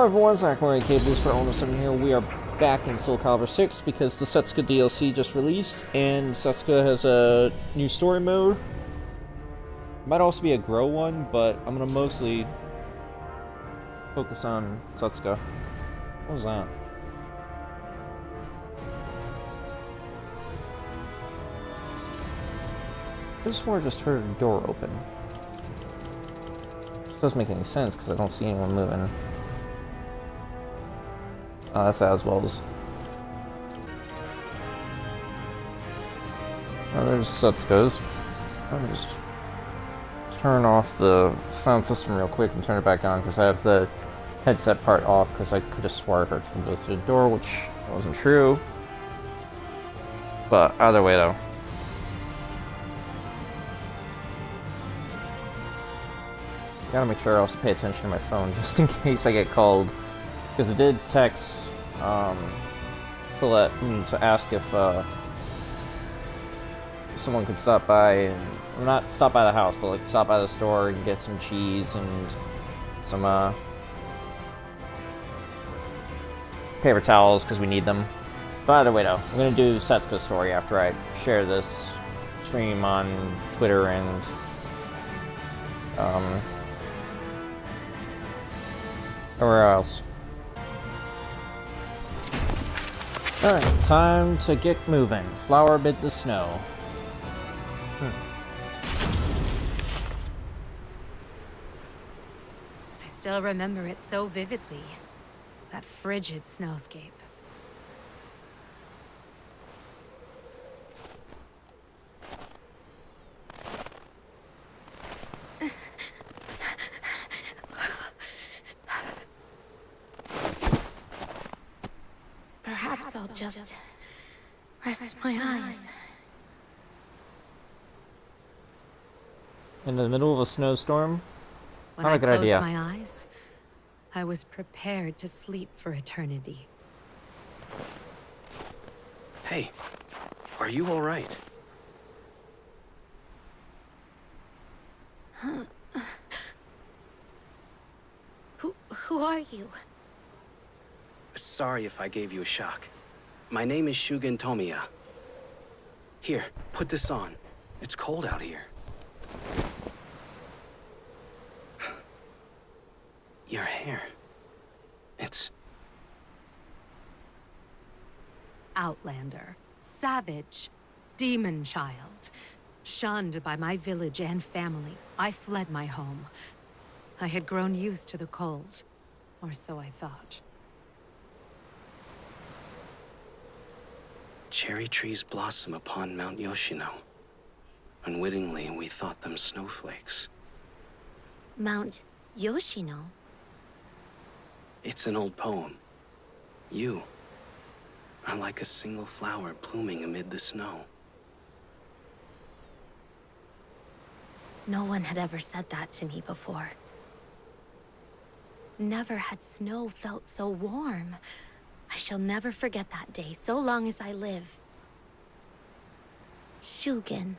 Hello everyone, Zach Murray, Calibur, Spartan here. We are back in Soul Calibur 6 because the Setsuka DLC just released, and Setsuka has a new story mode. Might also be a grow one, but I'm gonna mostly focus on Setsuka. What was that? This swore I just heard a door open. Which doesn't make any sense because I don't see anyone moving. Oh, that's Aswell's. Oh, there's Setsuka's. Let me just turn off the sound system real quick and turn it back on because I have the headset part off because I could have swore I heard someone go through the door, which wasn't true. But either way, though. Gotta make sure I also pay attention to my phone just in case I get called. Because it did text to ask if someone could stop by, and well, not stop by the house, but like stop by the store and get some cheese and some paper towels because we need them. But either way, though, I'm gonna do Setsuka's story after I share this stream on Twitter and everywhere else. Alright, time to get moving. Flower amid the snow. I still remember it so vividly. That frigid snowscape. Perhaps I'll just rest my eyes. In the middle of a snowstorm? When Not I a good closed idea. my eyes, I was prepared to sleep for eternity. Hey, are you all right? Who are you? Sorry if I gave you a shock. My name is Shugen Tomiya. Here, put this on. It's cold out here. Your hair. It's... Outlander, savage, demon child. Shunned by my village and family, I fled my home. I had grown used to the cold, or so I thought. Cherry trees blossom upon Mount Yoshino. Unwittingly, we thought them snowflakes. Mount Yoshino? It's an old poem. You are like a single flower blooming amid the snow. No one had ever said that to me before. Never had snow felt so warm. I shall never forget that day, so long as I live. Shugen.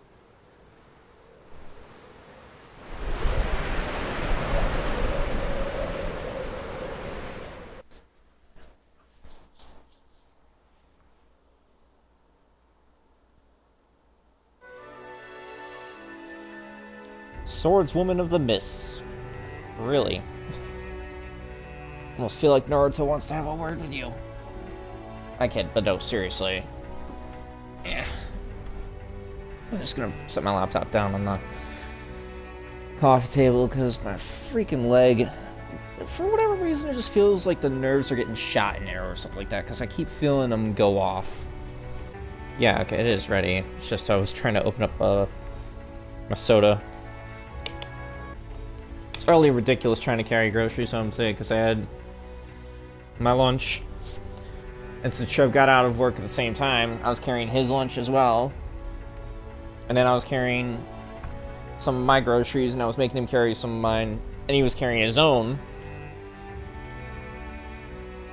Swordswoman of the Mists. Really? Almost feel like Naruto wants to have a word with you. I kid, but no, seriously. Yeah. I'm just gonna set my laptop down on the coffee table because my freaking leg, for whatever reason, it just feels like the nerves are getting shot in there or something like that because I keep feeling them go off. Yeah, okay, it is ready. It's just I was trying to open up my soda. It's really ridiculous trying to carry groceries home today because I had my lunch. And since Trev got out of work at the same time, I was carrying his lunch as well. And then I was carrying some of my groceries, and I was making him carry some of mine, and he was carrying his own.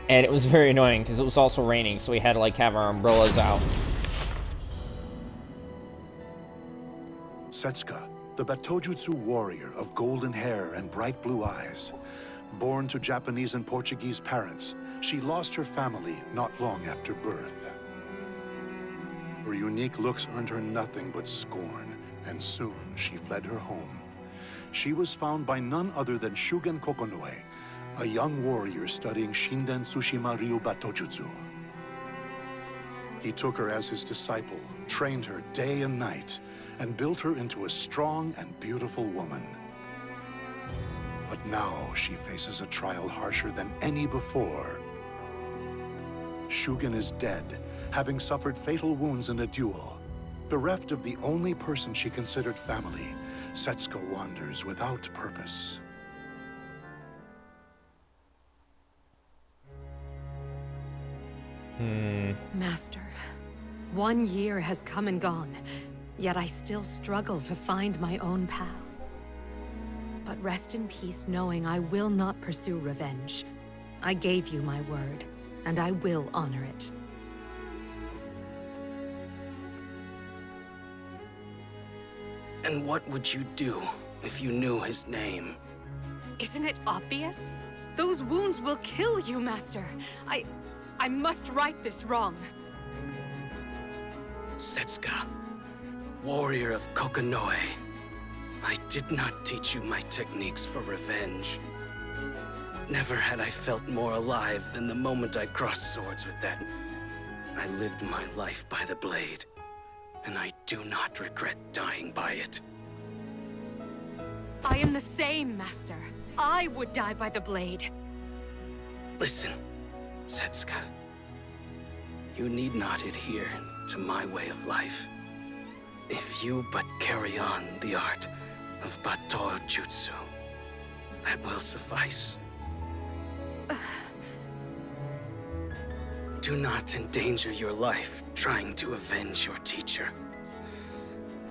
And it was very annoying, because it was also raining, so we had to, like, have our umbrellas out. Setsuka, the Batojutsu warrior of golden hair and bright blue eyes. Born to Japanese and Portuguese parents, she lost her family not long after birth. Her unique looks earned her nothing but scorn, and soon she fled her home. She was found by none other than Shugen Kokonoe, a young warrior studying Shinden Tsushima Ryu Batojutsu. He took her as his disciple, trained her day and night, and built her into a strong and beautiful woman. But now she faces a trial harsher than any before. Shugen is dead, having suffered fatal wounds in a duel. Bereft of the only person she considered family, Setsuka wanders without purpose. Master, 1 year has come and gone, yet I still struggle to find my own path. But rest in peace knowing I will not pursue revenge. I gave you my word, and I will honor it. And what would you do if you knew his name? Isn't it obvious? Those wounds will kill you, Master. I must right this wrong. Setsuka, warrior of Kokonoe. I did not teach you my techniques for revenge. Never had I felt more alive than the moment I crossed swords with that. I lived my life by the blade, and I do not regret dying by it. I am the same, Master. I would die by the blade. Listen, Setsuka. You need not adhere to my way of life. If you but carry on the art of Batou Jutsu, that will suffice. Do not endanger your life trying to avenge your teacher.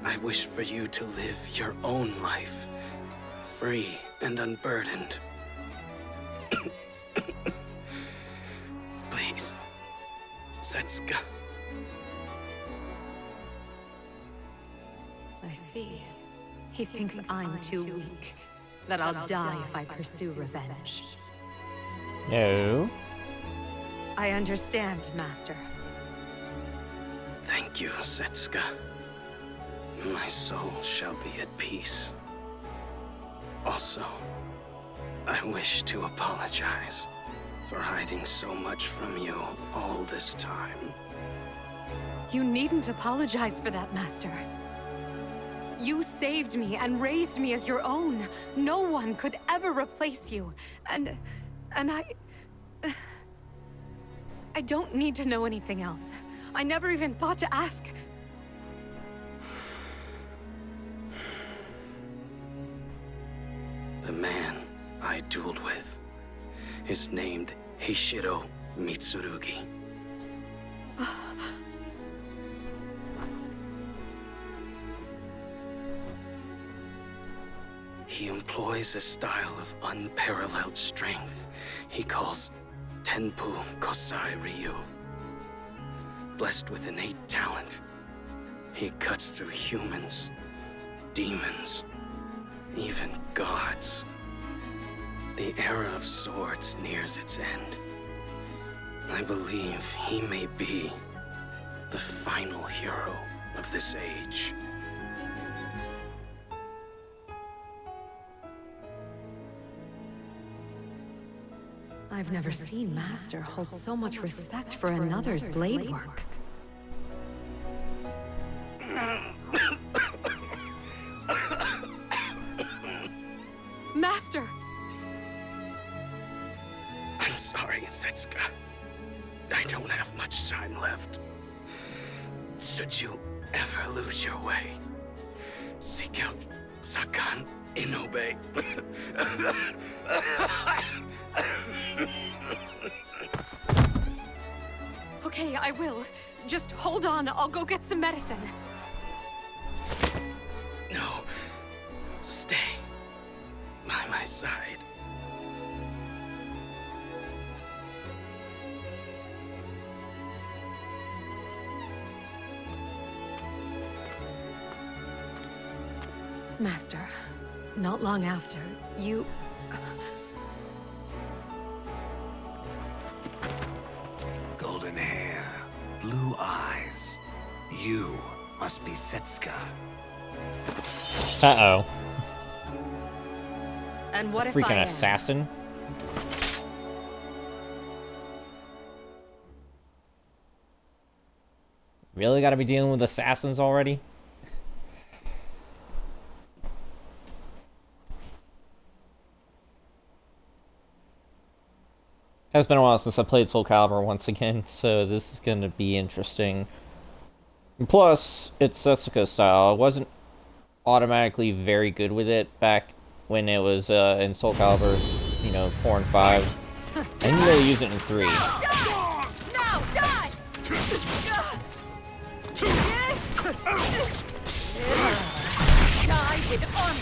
I wish for you to live your own life, free and unburdened. Please, Setsuka. I see. He thinks I'm too weak. That I'll die if I pursue revenge. No. I understand, Master. Thank you, Setsuka. My soul shall be at peace. Also, I wish to apologize for hiding so much from you all this time. You needn't apologize for that, Master. You saved me and raised me as your own. No one could ever replace you. And I don't need to know anything else. I never even thought to ask. The man I dueled with is named Heishiro Mitsurugi. He employs a style of unparalleled strength he calls Tenpu Kosai Ryu. Blessed with innate talent, he cuts through humans, demons, even gods. The era of swords nears its end. I believe he may be the final hero of this age. I've never seen Master hold so much respect for another's blade work. Master! I'm sorry, Setsuka. I don't have much time left. Should you ever lose your way, seek out Sakan Inobe. Okay, I will. Just hold on, I'll go get some medicine. No. Stay by my side. Master, not long after, you... You must be Setsuka. Uh-oh. And what if Freaking I am? assassin. Really gotta be dealing with assassins already? Has been a while since I played Soul Calibur once again, so this is gonna be interesting. And plus, it's Setsuka style. I wasn't automatically very good with it back when it was in Soul Calibur, you know, 4 and 5. I didn't really use it in 3. No, die! Die with honor!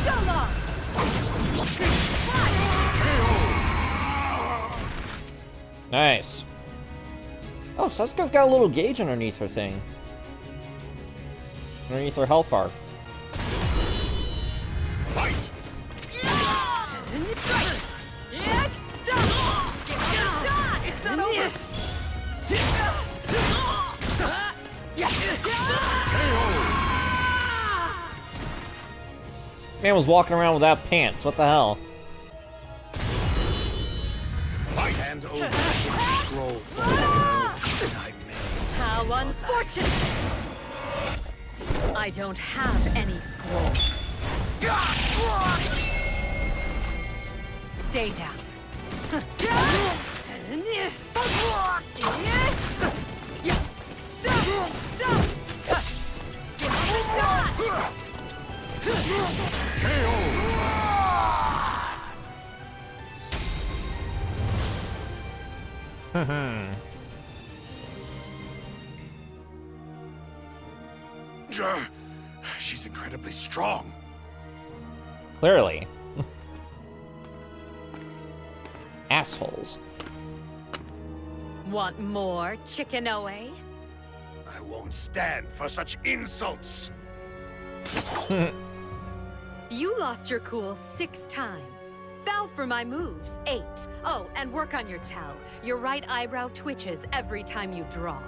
So long! Nice. Oh, Setsuka's got a little gauge underneath her thing. Underneath her health bar. It's not over! Man was walking around without pants. What the hell? Hand over the scroll for I may. How unfortunate! I don't have any scrolls. Stay down. She's incredibly strong. Clearly. Assholes. Want more, Chicken Oe? I won't stand for such insults. You lost your cool 6 times. Fell for my moves 8. Oh, and work on your tell. Your right eyebrow twitches every time you draw.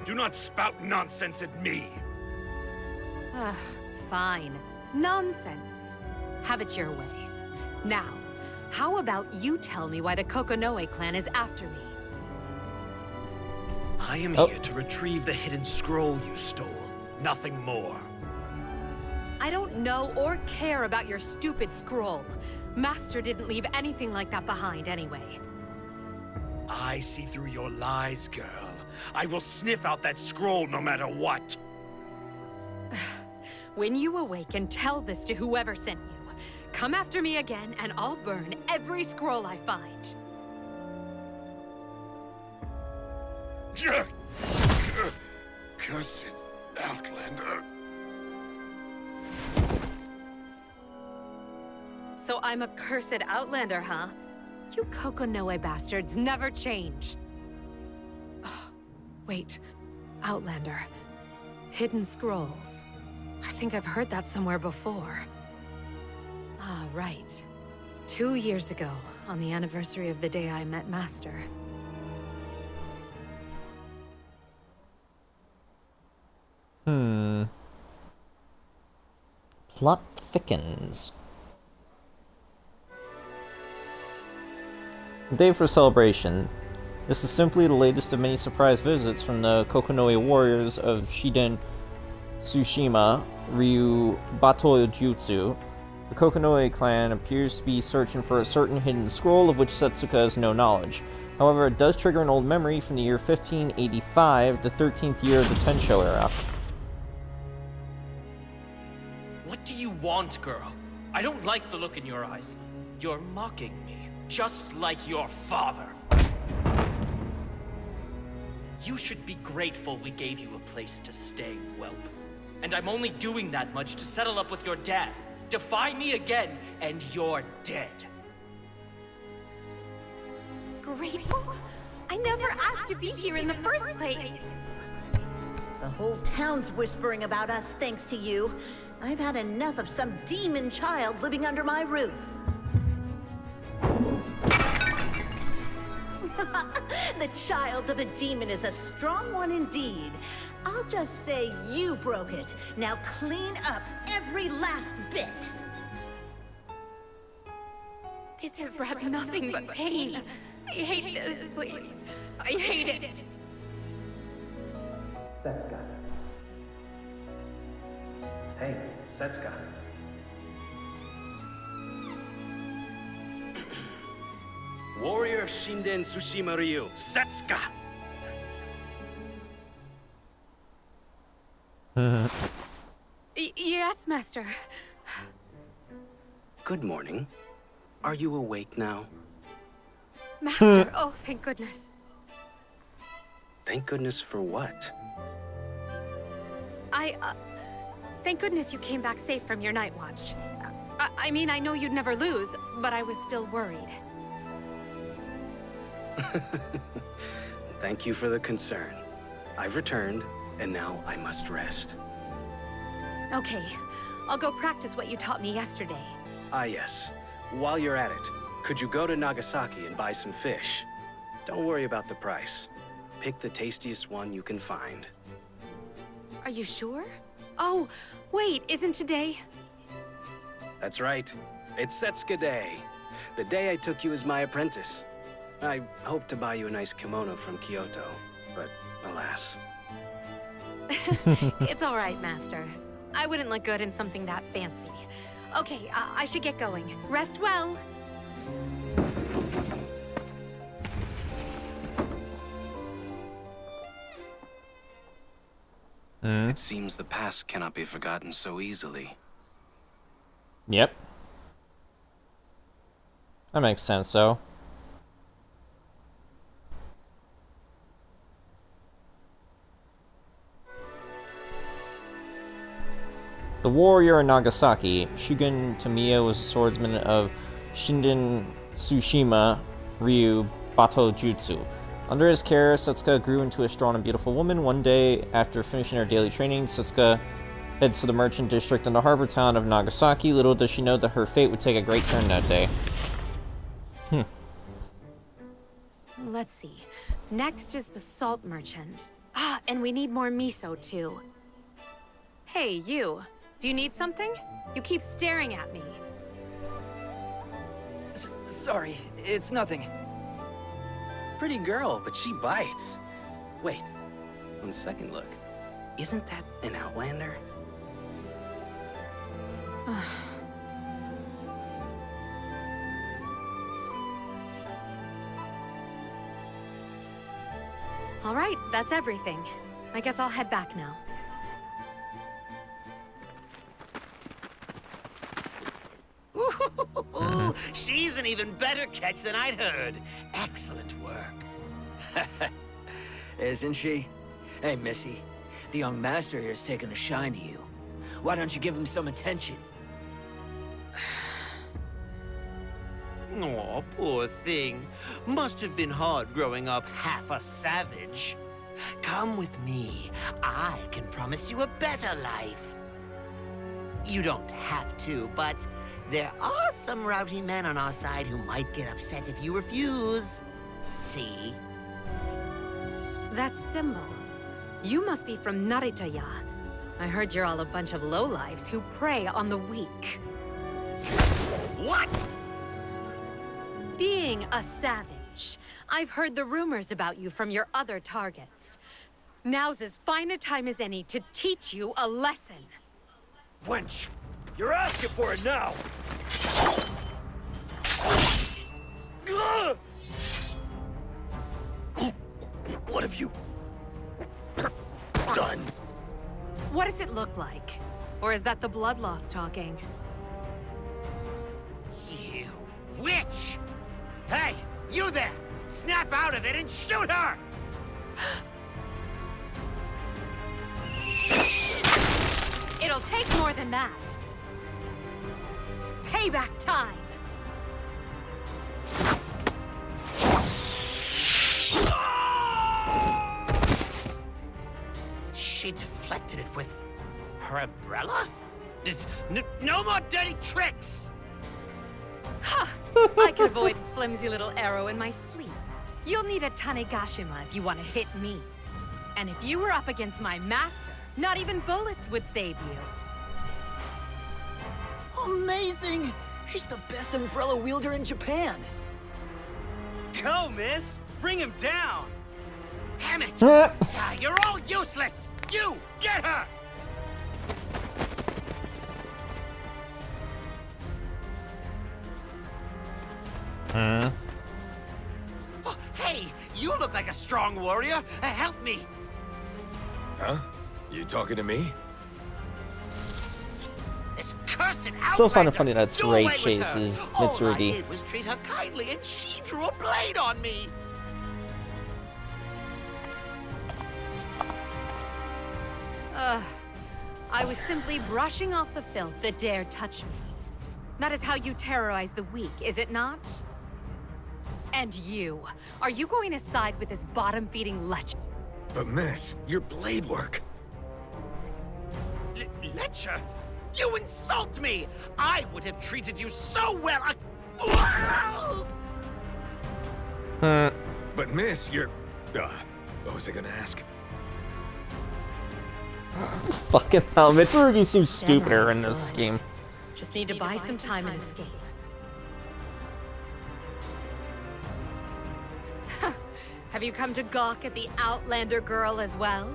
Do not spout nonsense at me. Fine. Nonsense. Have it your way. Now, how about you tell me why the Kokonoe clan is after me? I am here to retrieve the hidden scroll you stole. Nothing more. I don't know or care about your stupid scroll. Master didn't leave anything like that behind anyway. I see through your lies, girl. I will sniff out that scroll no matter what. When you awaken, tell this to whoever sent you. Come after me again, and I'll burn every scroll I find. Cursed Outlander. So I'm a cursed outlander, huh? You Kokonoe bastards never change. Oh, wait. Outlander. Hidden scrolls. I think I've heard that somewhere before. Ah, right. 2 years ago, on the anniversary of the day I met Master. Plot thickens. Day for celebration. This is simply the latest of many surprise visits from the Kokonoe warriors of Shiden Tsushima Ryu Bato Jutsu. The Kokonoe clan appears to be searching for a certain hidden scroll of which Setsuka has no knowledge. However, it does trigger an old memory from the year 1585, the 13th year of the Tensho era. What do you want, girl? I don't like the look in your eyes. You're mocking me, just like your father. You should be grateful we gave you a place to stay, whelp. And I'm only doing that much to settle up with your dad. Defy me again, and you're dead. Grateful? I never asked to be here in the first place. The whole town's whispering about us thanks to you. I've had enough of some demon child living under my roof. The child of a demon is a strong one indeed. I'll just say you broke it. Now clean up every last bit. This has brought nothing but pain. I hate this place. I hate it. Setsuka. Hey, Setsuka. Warrior of Shinden Tsushima Ryu, Setsuka! Yes, Master. Good morning. Are you awake now? Master, oh, thank goodness. Thank goodness for what? Thank goodness you came back safe from your night watch. I mean, I know you'd never lose, but I was still worried. Thank you for the concern. I've returned, and now I must rest. Okay, I'll go practice what you taught me yesterday. Ah, yes. While you're at it, could you go to Nagasaki and buy some fish? Don't worry about the price. Pick the tastiest one you can find. Are you sure? Oh, wait, isn't today? That's right. It's Setsuka Day. The day I took you as my apprentice. I hoped to buy you a nice kimono from Kyoto, but alas. It's all right, Master. I wouldn't look good in something that fancy. Okay, I should get going. Rest well. It seems the past cannot be forgotten so easily. Yep. That makes sense, though. The warrior in Nagasaki, Shugen Tamiya, was a swordsman of Shinden Tsushima Ryu Bato Jutsu. Under his care, Setsuka grew into a strong and beautiful woman. One day, after finishing her daily training, Setsuka heads to the merchant district in the harbor town of Nagasaki. Little does she know that her fate would take a great turn that day. Let's see. Next is the salt merchant. Ah, and we need more miso, too. Hey, you. Do you need something? You keep staring at me. Sorry, it's nothing. Pretty girl, but she bites. Wait, on second look, isn't that an Outlander? All right, that's everything. I guess I'll head back now. Ooh, she's an even better catch than I'd heard. Excellent work. Isn't she? Hey, Missy. The young master here's taken a shine to you. Why don't you give him some attention? Oh, poor thing. Must have been hard growing up half a savage. Come with me. I can promise you a better life. You don't have to, but there are some rowdy men on our side who might get upset if you refuse. See? That symbol. You must be from Naritaya. I heard you're all a bunch of lowlifes who prey on the weak. What? Being a savage, I've heard the rumors about you from your other targets. Now's as fine a time as any to teach you a lesson. Wench! You're asking for it now! What have you done? What does it look like? Or is that the blood loss talking? You witch! Hey, you there! Snap out of it and shoot her! It'll take more than that. Payback time! She deflected it with her umbrella? No more dirty tricks! I could avoid flimsy little arrow in my sleep. You'll need a Tanegashima if you want to hit me. And if you were up against my master, not even bullets would save you. Amazing! She's the best umbrella wielder in Japan. Go, miss! Bring him down! Damn it! You're all useless! You, get her! Oh, hey, you look like a strong warrior. Help me. Huh? You talking to me? This cursed Still find it outlander. funny that Do away Ray with chases her. All I Mitsurugi. did was treat her kindly, and she drew a blade on me. I was simply brushing off the filth that dared touch me. That is how you terrorize the weak, is it not? And you, are you going to side with this bottom-feeding lech? But miss, your blade work. Lecher, you insult me! I would have treated you so well. But miss, you're... what was I gonna ask? Fucking hell, Mitsurugi seems stupider in this game. Just need to buy some time and escape. Have you come to gawk at the Outlander girl as well?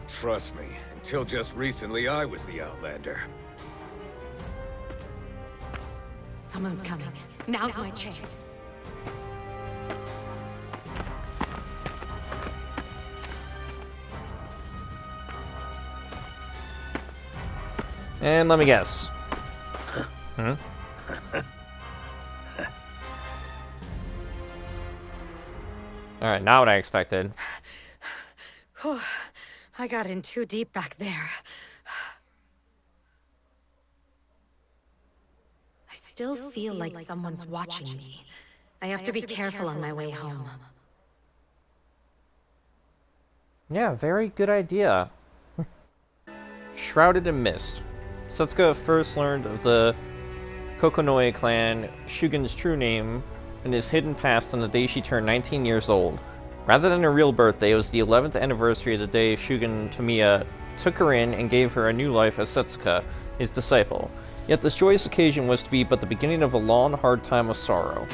Trust me, until just recently I was the Outlander. Someone's coming. Now's my chance. And let me guess. Alright, not what I expected. I got in too deep back there. I still feel like someone's watching me. I have to be careful on my way home. Yeah, very good idea. Shrouded in mist. Setsuka first learned of the Kokonoi clan Shugen's true name and his hidden past on the day she turned 19 years old. Rather than her real birthday, it was the 11th anniversary of the day Shugen Tamiya took her in and gave her a new life as Setsuka, his disciple. Yet this joyous occasion was to be but the beginning of a long, hard time of sorrow.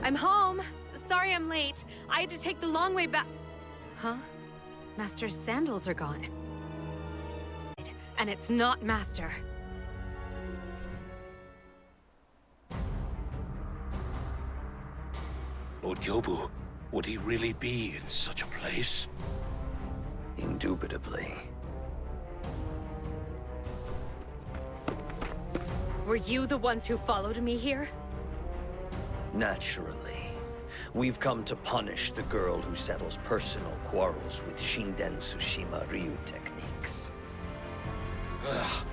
I'm home. Sorry I'm late. I had to take the long way back. Huh? Master's sandals are gone. And it's not Master. Lord Yobu, would he really be in such a place? Indubitably. Were you the ones who followed me here? Naturally. We've come to punish the girl who settles personal quarrels with Shinden Tsushima Ryu techniques. Ugh.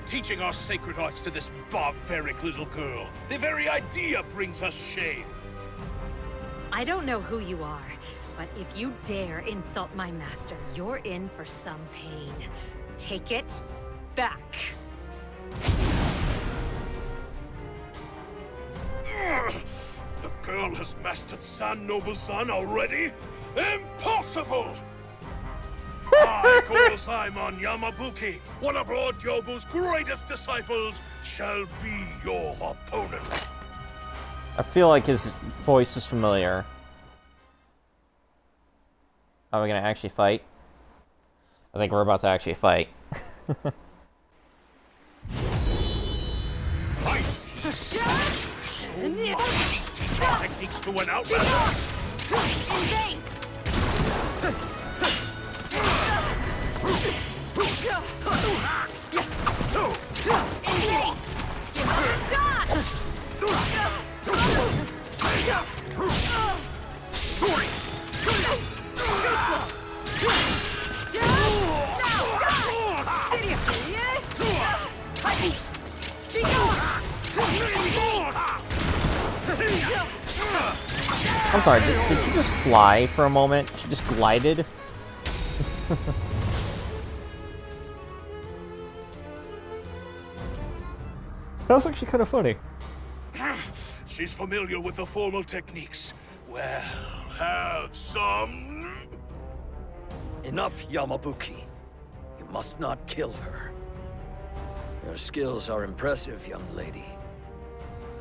Teaching our sacred arts to this barbaric little girl. The very idea brings us shame. I don't know who you are, but if you dare insult my master, you're in for some pain. Take it back. Ugh. The girl has mastered San Nobu-san already? Impossible! I, Koro-Saimon Yamabuki, one of Lord Yobu's greatest disciples, shall be your opponent. I feel like his voice is familiar. Are we gonna actually fight? I think we're about to actually fight. Techniques to an outlander. In vain! I'm sorry, did she just fly for a moment? She just glided? That was actually kind of funny. She's familiar with the formal techniques. Well, have some. Enough, Yamabuki. You must not kill her. Your skills are impressive, young lady.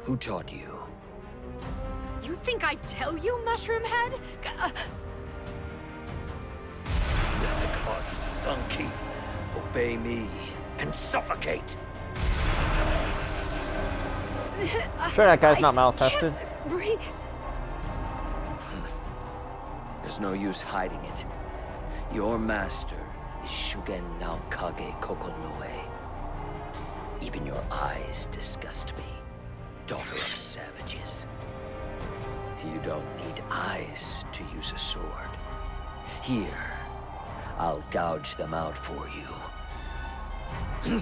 Who taught you? You think I'd tell you, Mushroom Head? Mystic Arts, Zanki. Obey me and suffocate. Sure, that guy's not malfested. Breathe. There's no use hiding it. Your master is Shugen Naokage Kokonoe. Even your eyes disgust me, daughter of savages. You don't need eyes to use a sword. Here, I'll gouge them out for you.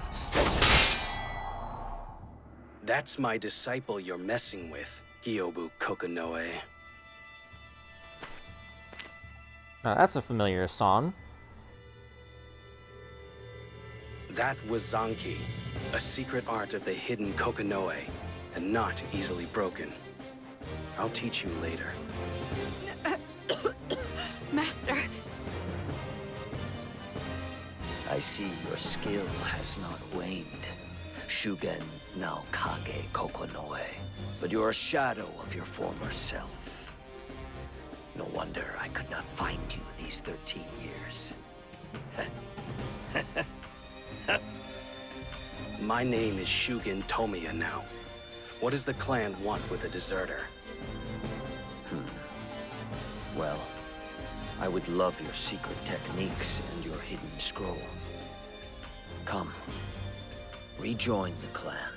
That's my disciple you're messing with, Gyobu Kokonoe. That's a familiar song. That was Zanki, a secret art of the hidden Kokonoe, and not easily broken. I'll teach you later. Master. I see your skill has not waned, Shugen Naokage Kokonoe. But you're a shadow of your former self. No wonder I could not find you these 13 years. My name is Shugen Tomiya now. What does the clan want with a deserter? Well, I would love your secret techniques and your hidden scroll. Come, rejoin the clan,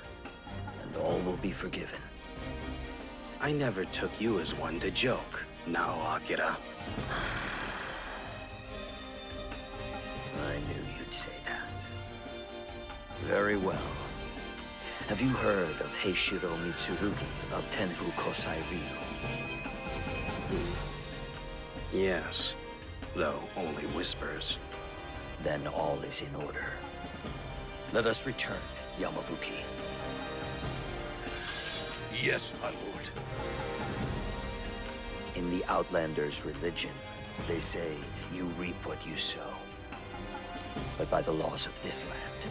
and all will be forgiven. I never took you as one to joke, now, Akira. I knew you'd say that. Very well. Have you heard of Heishiro Mitsurugi of Tenbu Kosai Ryu? Yes, though only whispers. Then all is in order. Let us return, Yamabuki. Yes, my lord. In the Outlanders' religion, they say you reap what you sow. But by the laws of this land,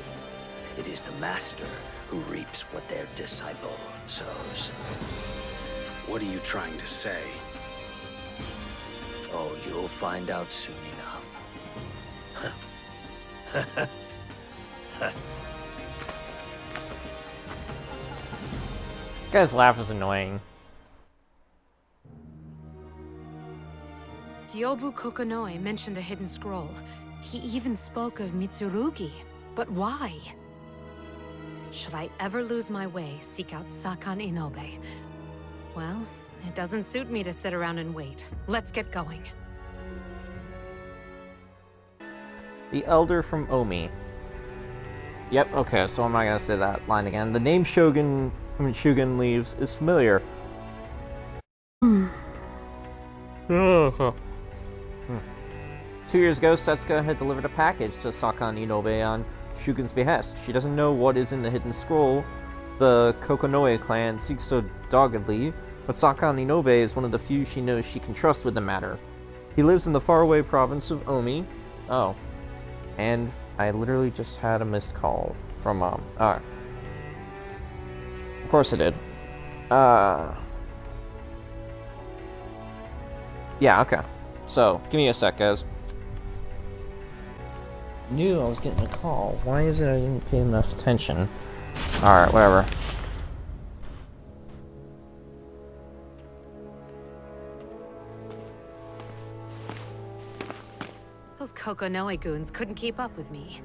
it is the master who reaps what their disciple sows. What are you trying to say? Oh, you'll find out soon enough. Guy's laugh is annoying. Gyobu Kokonoe mentioned a hidden scroll. He even spoke of Mitsurugi. But why? Should I ever lose my way, seek out Sakan Inobe. Well, it doesn't suit me to sit around and wait. Let's get going. The Elder from Omi. Yep, okay, so I'm not gonna say that line again. The name Shugen leaves is familiar. 2 years ago, Setsuka had delivered a package to Sakan Inobe on Shugen's behest. She doesn't know what is in the hidden scroll the Kokonoe clan seeks so doggedly, but Sakan Inobe is one of the few she knows she can trust with the matter. He lives in the faraway province of Omi. Oh. And I literally just had a missed call from Mom. Of course I did. Yeah, okay. So, give me a sec, guys. Knew I was getting a call. Why is it I didn't pay enough attention? Alright, whatever. Those Kokonoe goons couldn't keep up with me.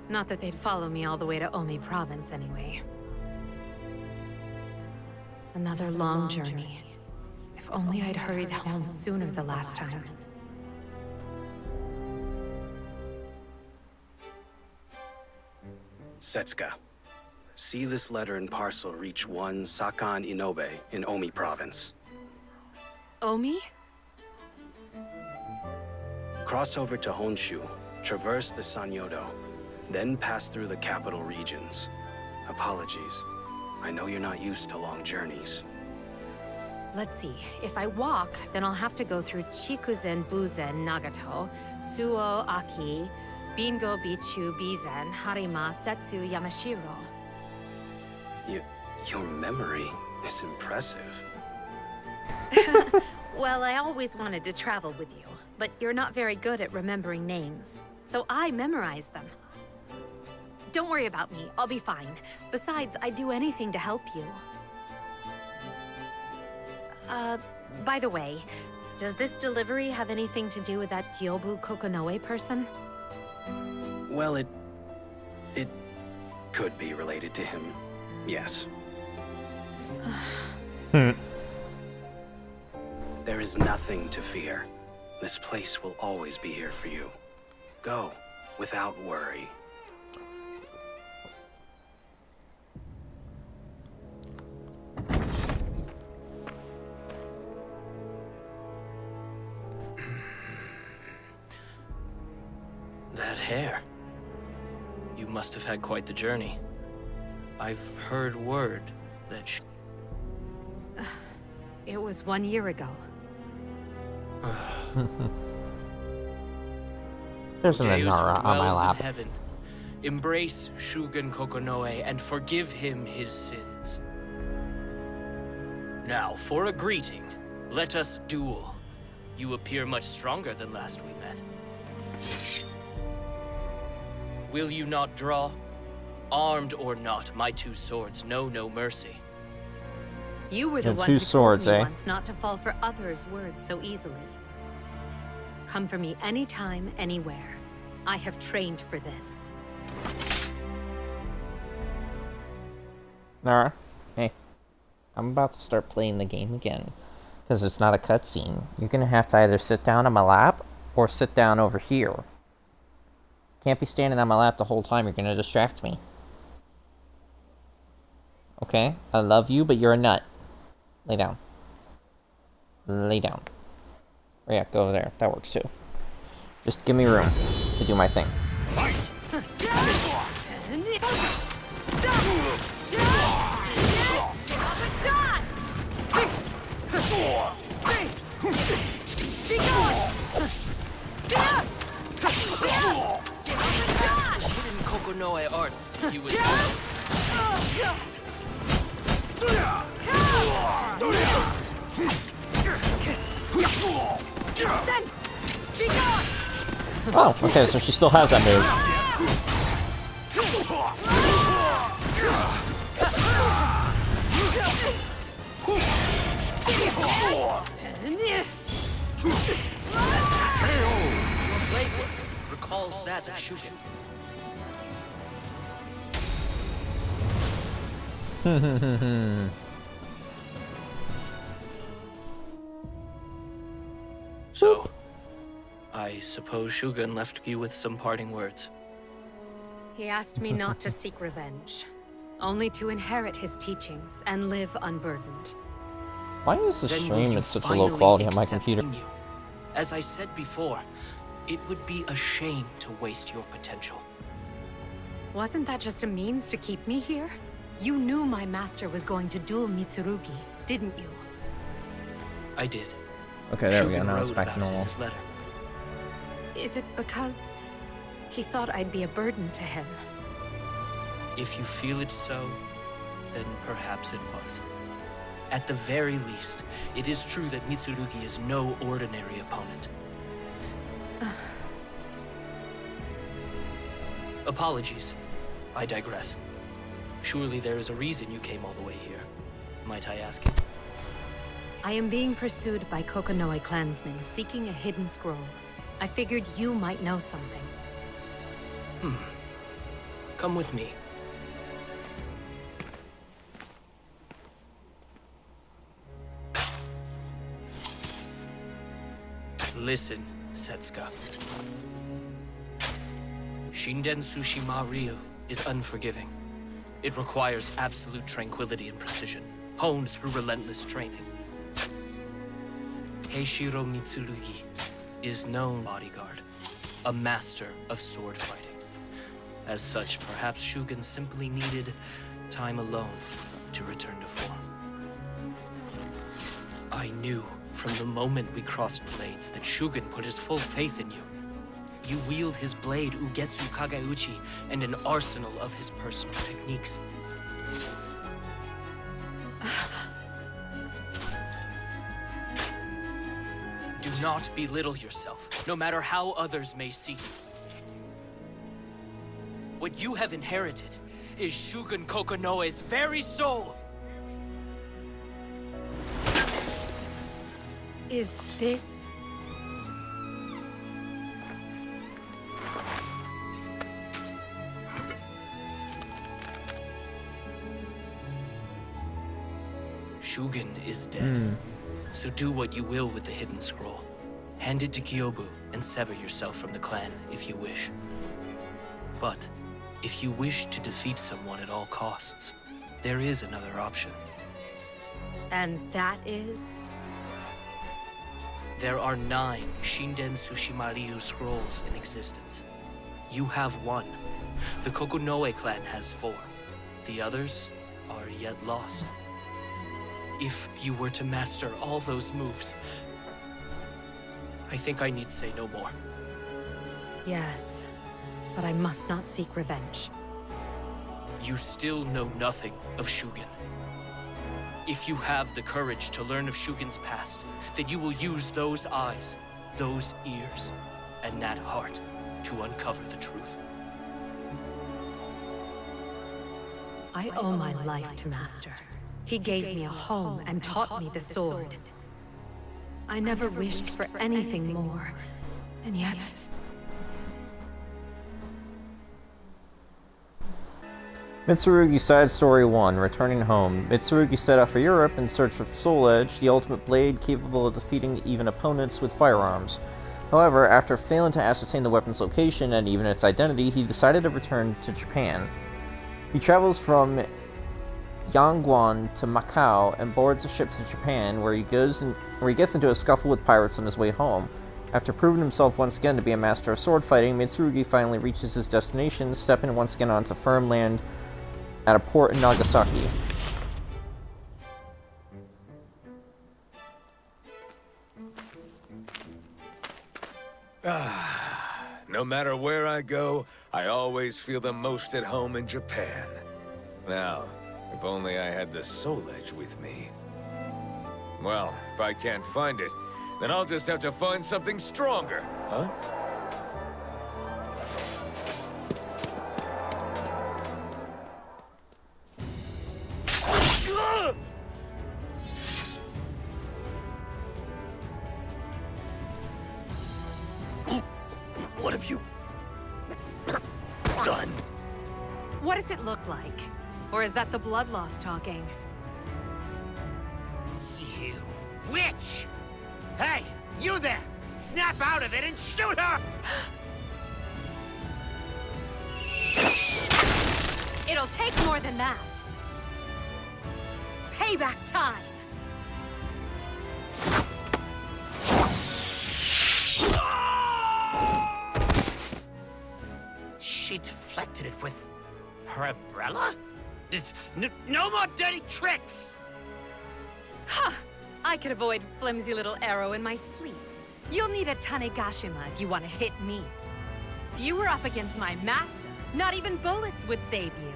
Not that they'd follow me all the way to Omi province anyway. Another long journey. If only I'd hurried home sooner the last time. Setsuka, see this letter and parcel reach one Sakan Inobe in Omi province. Omi? Cross over to Honshu, traverse the Sanyodo, then pass through the capital regions. Apologies. I know you're not used to long journeys. Let's see. If I walk, then I'll have to go through Chikuzen Buzen Nagato, Suo Aki, Bingo Bichu Bizen, Harima Setsu Yamashiro. Your memory is impressive. Well, I always wanted to travel with you, but you're not very good at remembering names, so I memorize them. Don't worry about me, I'll be fine. Besides, I'd do anything to help you. By the way, does this delivery have anything to do with that Gyobu Kokonoe person? Well, it could be related to him, yes. There is nothing to fear. This place will always be here for you. Go, without worry. That hair. You must have had quite the journey. I've heard word that It was 1 year ago. There's an Deus Inara on my dwells in lap. heaven. Embrace Shugen Kokonoe and forgive him his sins. Now, for a greeting, let us duel. You appear much stronger than last we met. Will you not draw? Armed or not, my two swords know no mercy. You were the Yeah, one two who swords, told me eh? once not to fall for others' words so easily. Come for me anytime, anywhere. I have trained for this. Nara, hey. I'm about to start playing the game again. Because it's not a cutscene. You're gonna have to either sit down on my lap or sit down over here. Can't be standing on my lap the whole time, you're gonna distract me. Okay? I love you, but you're a nut. Lay down. Lay down. Or yeah, go over there. That works too. Just give me room to do my thing. Hidden Kokonoe arts to you as well. Oh, okay, so she still has that move. Your blade work recalls that of Shugen. So, I suppose Shugen left you with some parting words. He asked me not to seek revenge, only to inherit his teachings and live unburdened. Why is the Then will stream you at such a low finally quality on my accept computer? me? As I said before, it would be a shame to waste your potential. Wasn't that just a means to keep me here? You knew my master was going to duel Mitsurugi, didn't you? I did. Okay, there we go. Shugen Now it's wrote back to about it in normal. his letter. Is it because he thought I'd be a burden to him? If you feel it so, then perhaps it was. At the very least, it is true that Mitsurugi is no ordinary opponent. Apologies. I digress. Surely there is a reason you came all the way here. Might I ask you? I am being pursued by Kokonoe clansmen seeking a hidden scroll. I figured you might know something. Come with me. Listen, Setsuka. Shinden Tsushima Ryu is unforgiving. It requires absolute tranquility and precision, honed through relentless training. Heishiro Mitsurugi is known bodyguard, a master of sword fighting. As such, perhaps Shugen simply needed time alone to return to form. I knew from the moment we crossed blades that Shugen put his full faith in you. You wield his blade, Ugetsu Kageuchi, and an arsenal of his personal techniques. Do not belittle yourself, no matter how others may see you. What you have inherited is Shugen Kokonoe's very soul. Is this... Shugen is dead. So do what you will with the hidden scroll. Hand it to Kyobu and sever yourself from the clan if you wish. But if you wish to defeat someone at all costs, there is another option. And that is... There are 9 Shinden Tsushima Ryu scrolls in existence. You have 1. The Kokonoe clan has 4. The others are yet lost. If you were to master all those moves, I think I need say no more. Yes, but I must not seek revenge. You still know nothing of Shugen. If you have the courage to learn of Shugen's past, then you will use those eyes, those ears, and that heart to uncover the truth. I owe my life to Master. He gave me a home and taught me the sword. I never wished for anything more, and yet... Mitsurugi Side Story 1, Returning Home. Mitsurugi set out for Europe in search of Soul Edge, the ultimate blade capable of defeating even opponents with firearms. However, after failing to ascertain the weapon's location and even its identity, he decided to return to Japan. He travels from Yangguan to Macau and boards a ship to Japan, where he gets into a scuffle with pirates on his way home. After proving himself once again to be a master of sword fighting, Mitsurugi finally reaches his destination, stepping once again onto firm land at a port in Nagasaki. No matter where I go, I always feel the most at home in Japan. Now, if only I had the Soul Edge with me. Well, if I can't find it, then I'll just have to find something stronger, huh? What have you done? What does it look like? Or is that the blood loss talking? You witch! Hey, you there! Snap out of it and shoot her! It'll take more than that. Payback time! She deflected it with her umbrella? No more dirty tricks! Ha! I could avoid flimsy little arrow in my sleep. You'll need a Tanegashima if you want to hit me. If you were up against my master, not even bullets would save you.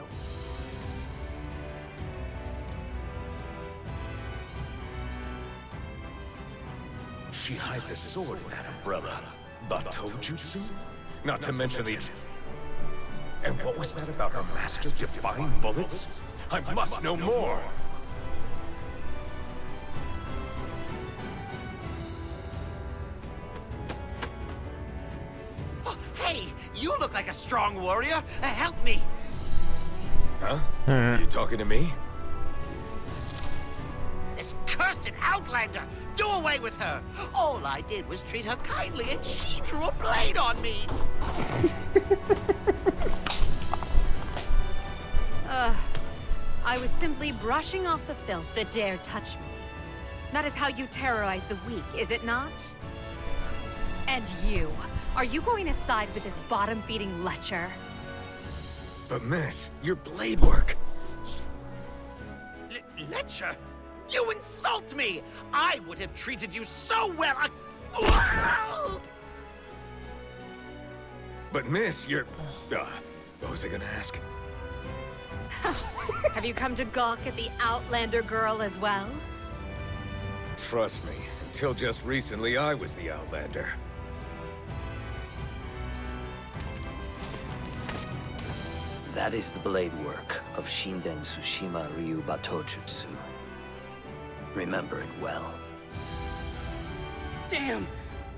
She hides a sword in that umbrella. Batou Jutsu? Not to mention the... And what was that about her master defying bullets? I must know more! Oh, hey, you look like a strong warrior. Help me! Huh? You talking to me? This cursed Outlander! Do away with her! All I did was treat her kindly and she drew a blade on me! I was simply brushing off the filth that dared touch me. That is how you terrorize the weak, is it not? And you, are you going to side with this bottom-feeding lecher? But miss, your blade work... Fletcher! You insult me! I would have treated you so well. But miss, you're... what was I gonna ask? Have you come to gawk at the Outlander girl as well? Trust me, until just recently I was the Outlander. That is the blade work of Shinden Tsushima Ryu Batojutsu. Remember it well. Damn!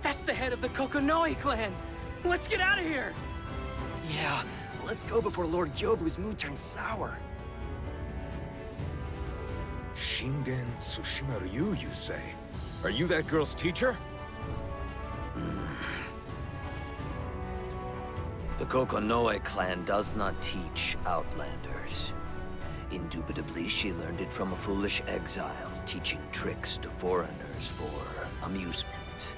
That's the head of the Kokonoi clan! Let's get out of here! Yeah, let's go before Lord Gyobu's mood turns sour. Shinden Tsushima Ryu, you say? Are you that girl's teacher? The Kokonoi clan does not teach Outlanders. Indubitably, she learned it from a foolish exile, teaching tricks to foreigners for amusement.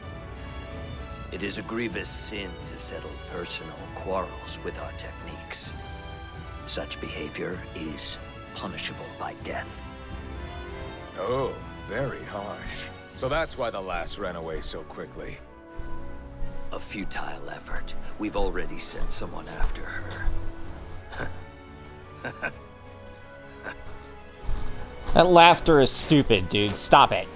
It is a grievous sin to settle personal quarrels with our techniques. Such behavior is punishable by death. Oh, very harsh. So that's why the lass ran away so quickly. A futile effort. We've already sent someone after her. That laughter is stupid, dude. Stop it.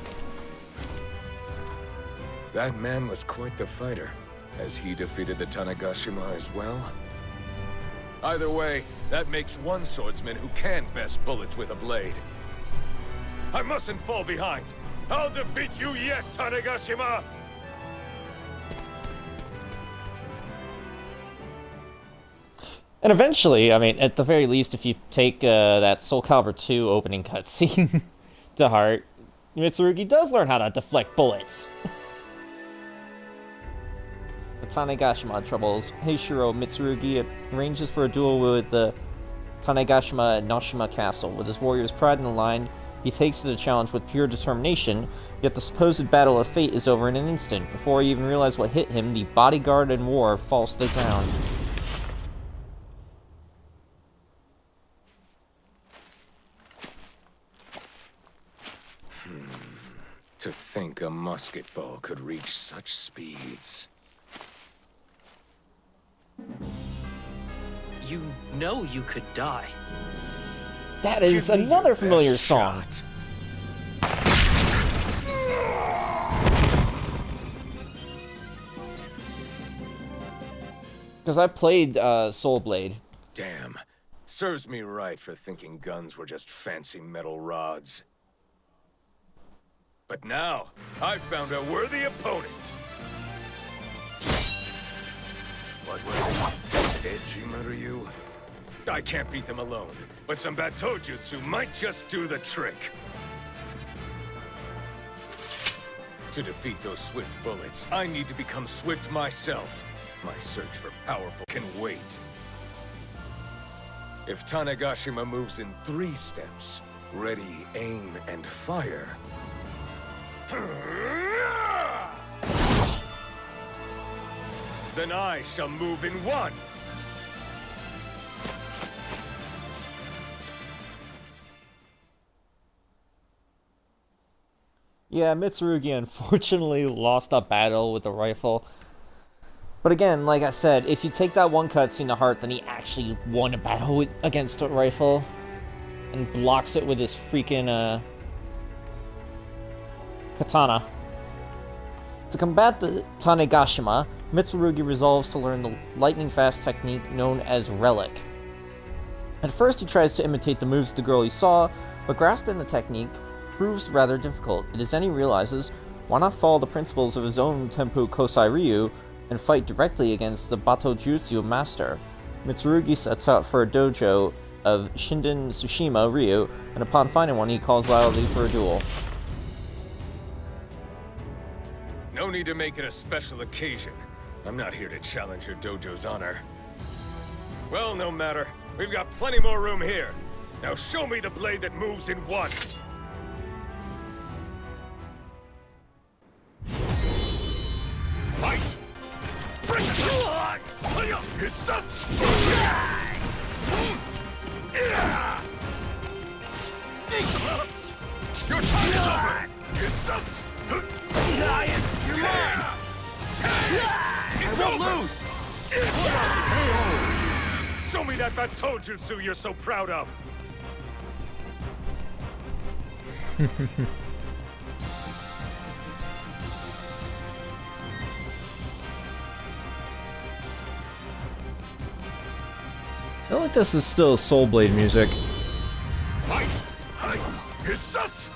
That man was quite the fighter. Has he defeated the Tanegashima as well? Either way, that makes one swordsman who can best bullets with a blade. I mustn't fall behind. I'll defeat you yet, Tanegashima! And eventually, I mean, at the very least, if you take that Soul Calibur 2 opening cutscene to heart, Mitsurugi does learn how to deflect bullets. The Tanegashima troubles Heishiro Mitsurugi arranges for a duel with the Tanegashima at Noshima Castle. With his warrior's pride in the line, he takes to the challenge with pure determination, yet the supposed battle of fate is over in an instant. Before he even realizes what hit him, the bodyguard in war falls to the ground. To think a musket ball could reach such speeds. You know you could die. That is another familiar song. Because I played Soul Blade. Damn. Serves me right for thinking guns were just fancy metal rods. But now, I've found a worthy opponent. What was it? Dejima Ryu? I can't beat them alone, but some Batojutsu might just do the trick. To defeat those swift bullets, I need to become swift myself. My search for powerful can wait. If Tanegashima moves in 3 steps, ready, aim, and fire... then I shall move in 1. Yeah, Mitsurugi unfortunately lost a battle with a rifle. But again, like I said, if you take that one cutscene to heart, then he actually won a battle against a rifle. And blocks it with his freaking, katana. To combat the Tanegashima, Mitsurugi resolves to learn the lightning-fast technique known as Relic. At first he tries to imitate the moves of the girl he saw, but grasping the technique proves rather difficult. It is then he realizes, why not follow the principles of his own Tenpu Kosai Ryu and fight directly against the Batojutsu master. Mitsurugi sets out for a dojo of Shinden Tsushima Ryu, and upon finding one he calls loudly for a duel. No need to make it a special occasion. I'm not here to challenge your dojo's honor. Well, no matter. We've got plenty more room here. Now show me the blade that moves in 1. Fight! Your time is over! His sons! You're mine! It's I won't over! lose! Show me that Batojutsu you're so proud of! I feel like this is still Soul Blade music. Fight! His sons!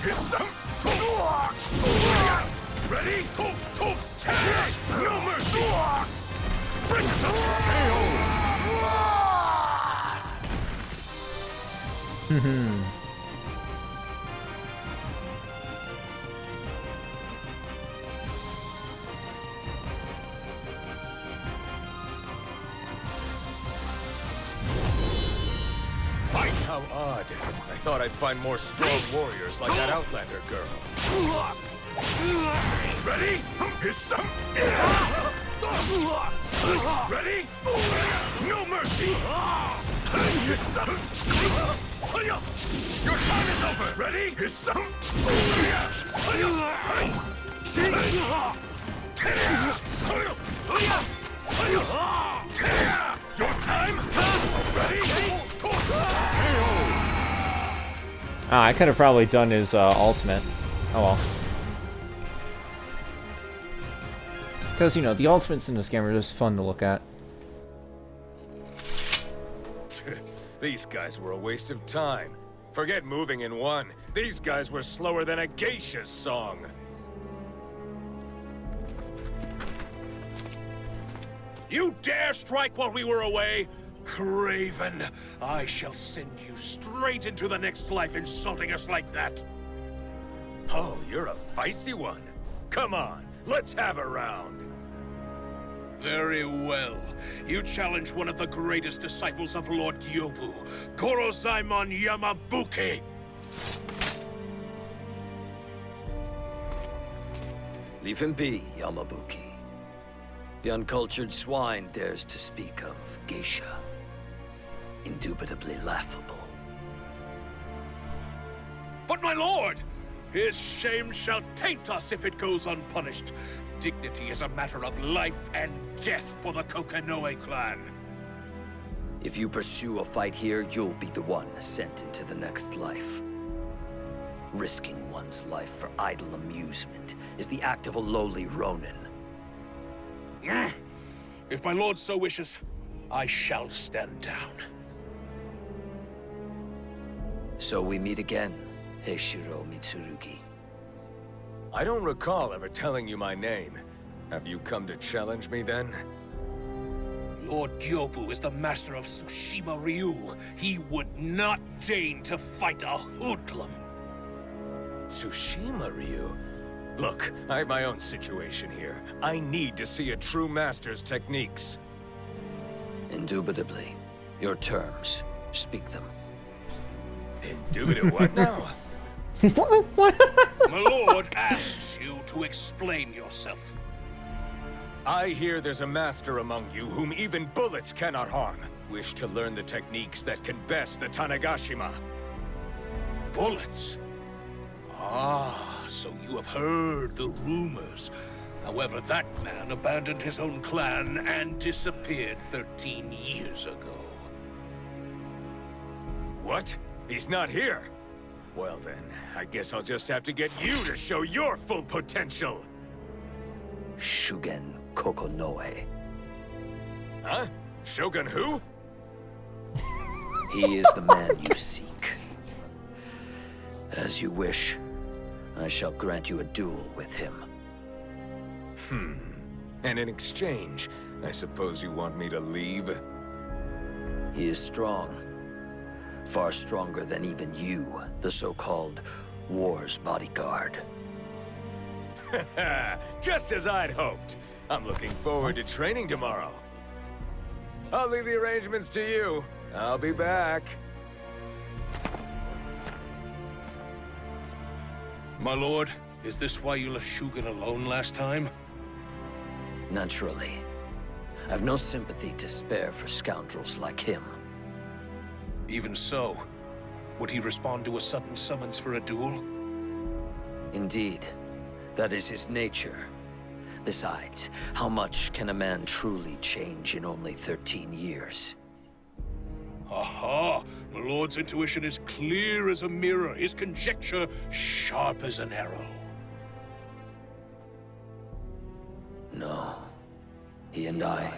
His son! Ready? No mercy! Precious How odd. I thought I'd find more strong warriors like that Outlander girl. Ready? His son! Ready? No mercy! His son! Your time is over! Ready? His son! Your time? Ready? Ah, I could have probably done his ultimate. Oh well. Because, you know, the ultimates in this game are just fun to look at. These guys were a waste of time. Forget moving in one. These guys were slower than a geisha's song. You dare strike while we were away? Craven, I shall send you straight into the next life insulting us like that. Oh, you're a feisty one. Come on, let's have a round. Very well. You challenge one of the greatest disciples of Lord Gyobu, Gorozaimon Yamabuki. Leave him be, Yamabuki. The uncultured swine dares to speak of geisha. Indubitably laughable. But my lord, his shame shall taint us if it goes unpunished. Dignity is a matter of life and death for the Kokonoe clan. If you pursue a fight here, you'll be the one sent into the next life. Risking one's life for idle amusement is the act of a lowly ronin. If my lord so wishes, I shall stand down. So we meet again, Heishiro Mitsurugi. I don't recall ever telling you my name. Have you come to challenge me then? Lord Gyobu is the master of Tsushima Ryu. He would not deign to fight a hoodlum. Tsushima Ryu? Look, I have my own situation here. I need to see a true master's techniques. Indubitably. Your terms. Speak them. Indubitably what now? My lord asks you to explain yourself. I hear there's a master among you whom even bullets cannot harm. Wish to learn the techniques that can best the Tanegashima. Bullets? Ah, so you have heard the rumors. However, that man abandoned his own clan and disappeared 13 years ago. What? He's not here? Well then, I guess I'll just have to get you to show your full potential! Shugen Kokonoe. Huh? Shogun who? He is the man you seek. As you wish, I shall grant you a duel with him. And in exchange, I suppose you want me to leave? He is strong. Far stronger than even you, the so-called war's bodyguard. Just as I'd hoped. I'm looking forward to training tomorrow. I'll leave the arrangements to you. I'll be back. My lord, is this why you left Shugen alone last time? Naturally. I've no sympathy to spare for scoundrels like him. Even so, would he respond to a sudden summons for a duel? Indeed, that is his nature. Besides, how much can a man truly change in only 13 years? Aha! The Lord's intuition is clear as a mirror, his conjecture sharp as an arrow. No. He and I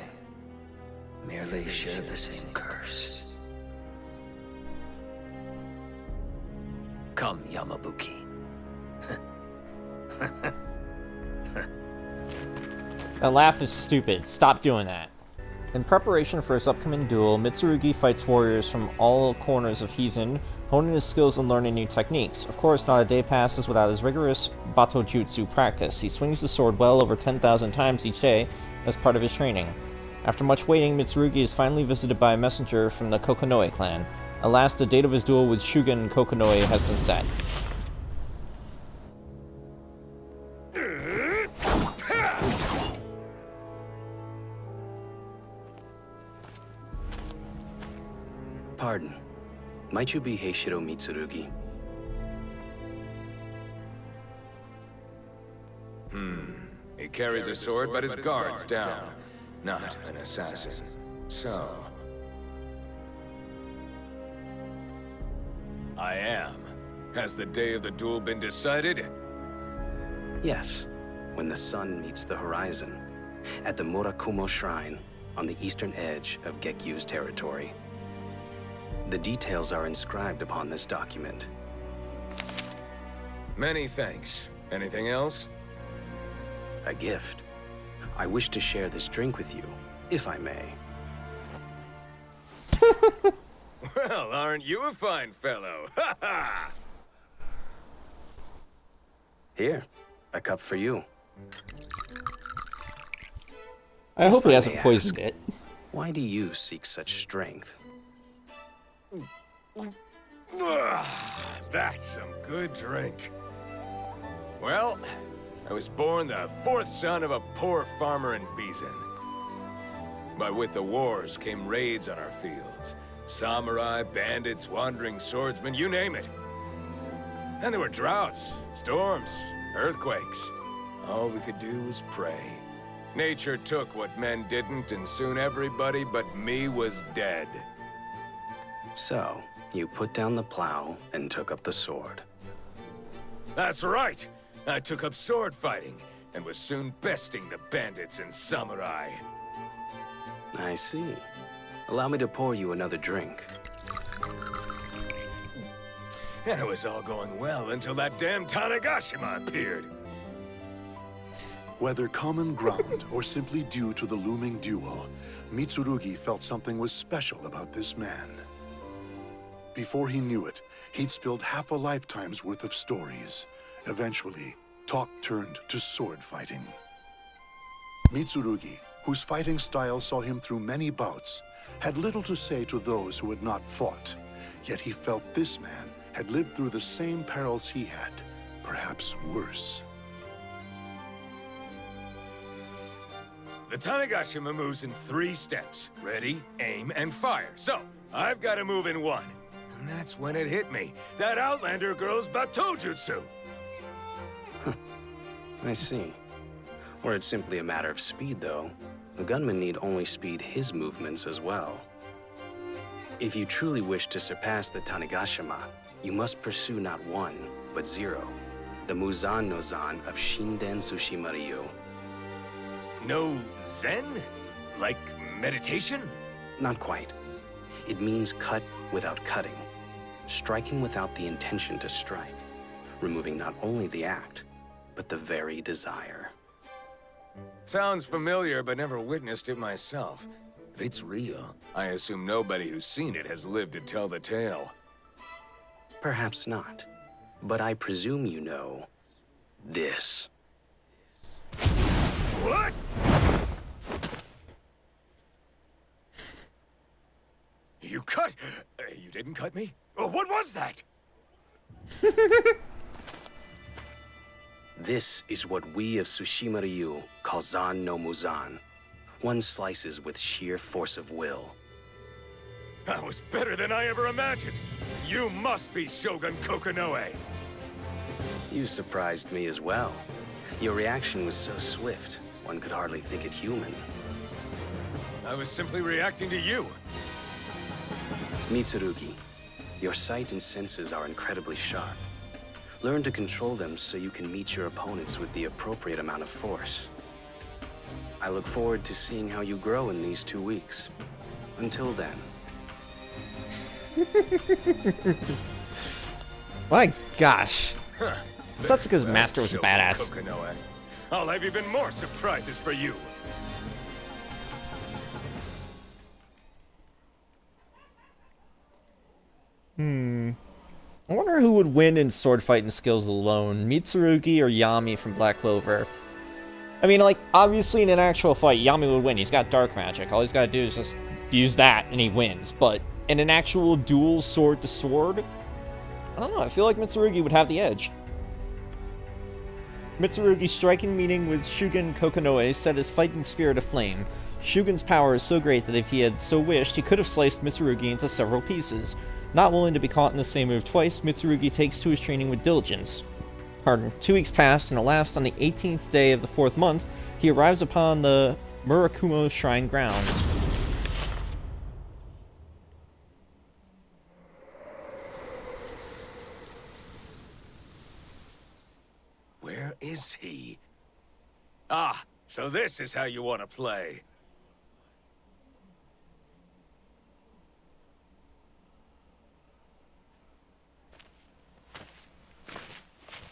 merely share the same curse. Come, Yamabuki. That laugh is stupid. Stop doing that. In preparation for his upcoming duel, Mitsurugi fights warriors from all corners of Hizen, honing his skills and learning new techniques. Of course, not a day passes without his rigorous Batojutsu practice. He swings the sword well over 10,000 times each day as part of his training. After much waiting, Mitsurugi is finally visited by a messenger from the Kokonoe clan. Alas, the date of his duel with Shugen Kokonoe has been set. Pardon. Might you be Heishiro Mitsurugi? He carries a sword, but his guard's down. Not an assassin. So... I am. Has the day of the duel been decided? Yes, when the sun meets the horizon, at the Murakumo Shrine, on the eastern edge of Gekyu's territory. The details are inscribed upon this document. Many thanks. Anything else? A gift. I wish to share this drink with you, if I may. Well, aren't you a fine fellow? Ha ha! Here, a cup for you. I hope he If I hasn't may poisoned ask, it. Why do you seek such strength? That's some good drink. Well, I was born the fourth son of a poor farmer in Bizen. But with the wars came raids on our fields. Samurai, bandits, wandering swordsmen, you name it. And there were droughts, storms, earthquakes. All we could do was pray. Nature took what men didn't, and soon everybody but me was dead. So, you put down the plow and took up the sword. That's right! I took up sword fighting, and was soon besting the bandits and samurai. I see. Allow me to pour you another drink. And it was all going well until that damn Tanegashima appeared. Whether common ground or simply due to the looming duel, Mitsurugi felt something was special about this man. Before he knew it, he'd spilled half a lifetime's worth of stories. Eventually, talk turned to sword fighting. Mitsurugi, whose fighting style saw him through many bouts, had little to say to those who had not fought. Yet he felt this man had lived through the same perils he had, perhaps worse. The Tanegashima moves in 3 steps. Ready, aim, and fire. So, I've got to move in 1. And that's when it hit me. That Outlander girl's Batojutsu. I see. Were it simply a matter of speed, though, the gunman need only speed his movements as well. If you truly wish to surpass the Tanegashima, you must pursue not 1, but 0. The Muzan no Zan of Shinden Tsushima Ryu. No Zen? Like meditation? Not quite. It means cut without cutting. Striking without the intention to strike. Removing not only the act, but the very desire. Sounds familiar, but never witnessed it myself. If it's real, I assume nobody who's seen it has lived to tell the tale. Perhaps not. But I presume you know this. What? You cut? You didn't cut me? Oh, what was that? This is what we of Tsushima Ryu call Zan no Muzan. One slices with sheer force of will. That was better than I ever imagined. You must be Shogun Kokonoe. You surprised me as well. Your reaction was so swift, one could hardly think it human. I was simply reacting to you. Mitsurugi, your sight and senses are incredibly sharp. Learn to control them so you can meet your opponents with the appropriate amount of force. I look forward to seeing how you grow in these 2 weeks. Until then. My gosh. Setsuka's master was a badass. Kokonoe. I'll have even more surprises for you. I wonder who would win in sword fighting skills alone, Mitsurugi or Yami from Black Clover. I mean, like, obviously in an actual fight, Yami would win. He's got dark magic. All he's got to do is just use that and he wins. But in an actual duel sword to sword, I don't know, I feel like Mitsurugi would have the edge. Mitsurugi's striking meeting with Shugen Kokonoe set his fighting spirit aflame. Shugen's power is so great that if he had so wished, he could have sliced Mitsurugi into several pieces. Not willing to be caught in the same move twice, Mitsurugi takes to his training with diligence. 2 weeks pass, and at last, on the 18th day of the 4th month, he arrives upon the Murakumo Shrine grounds. Where is he? Ah, so this is how you want to play.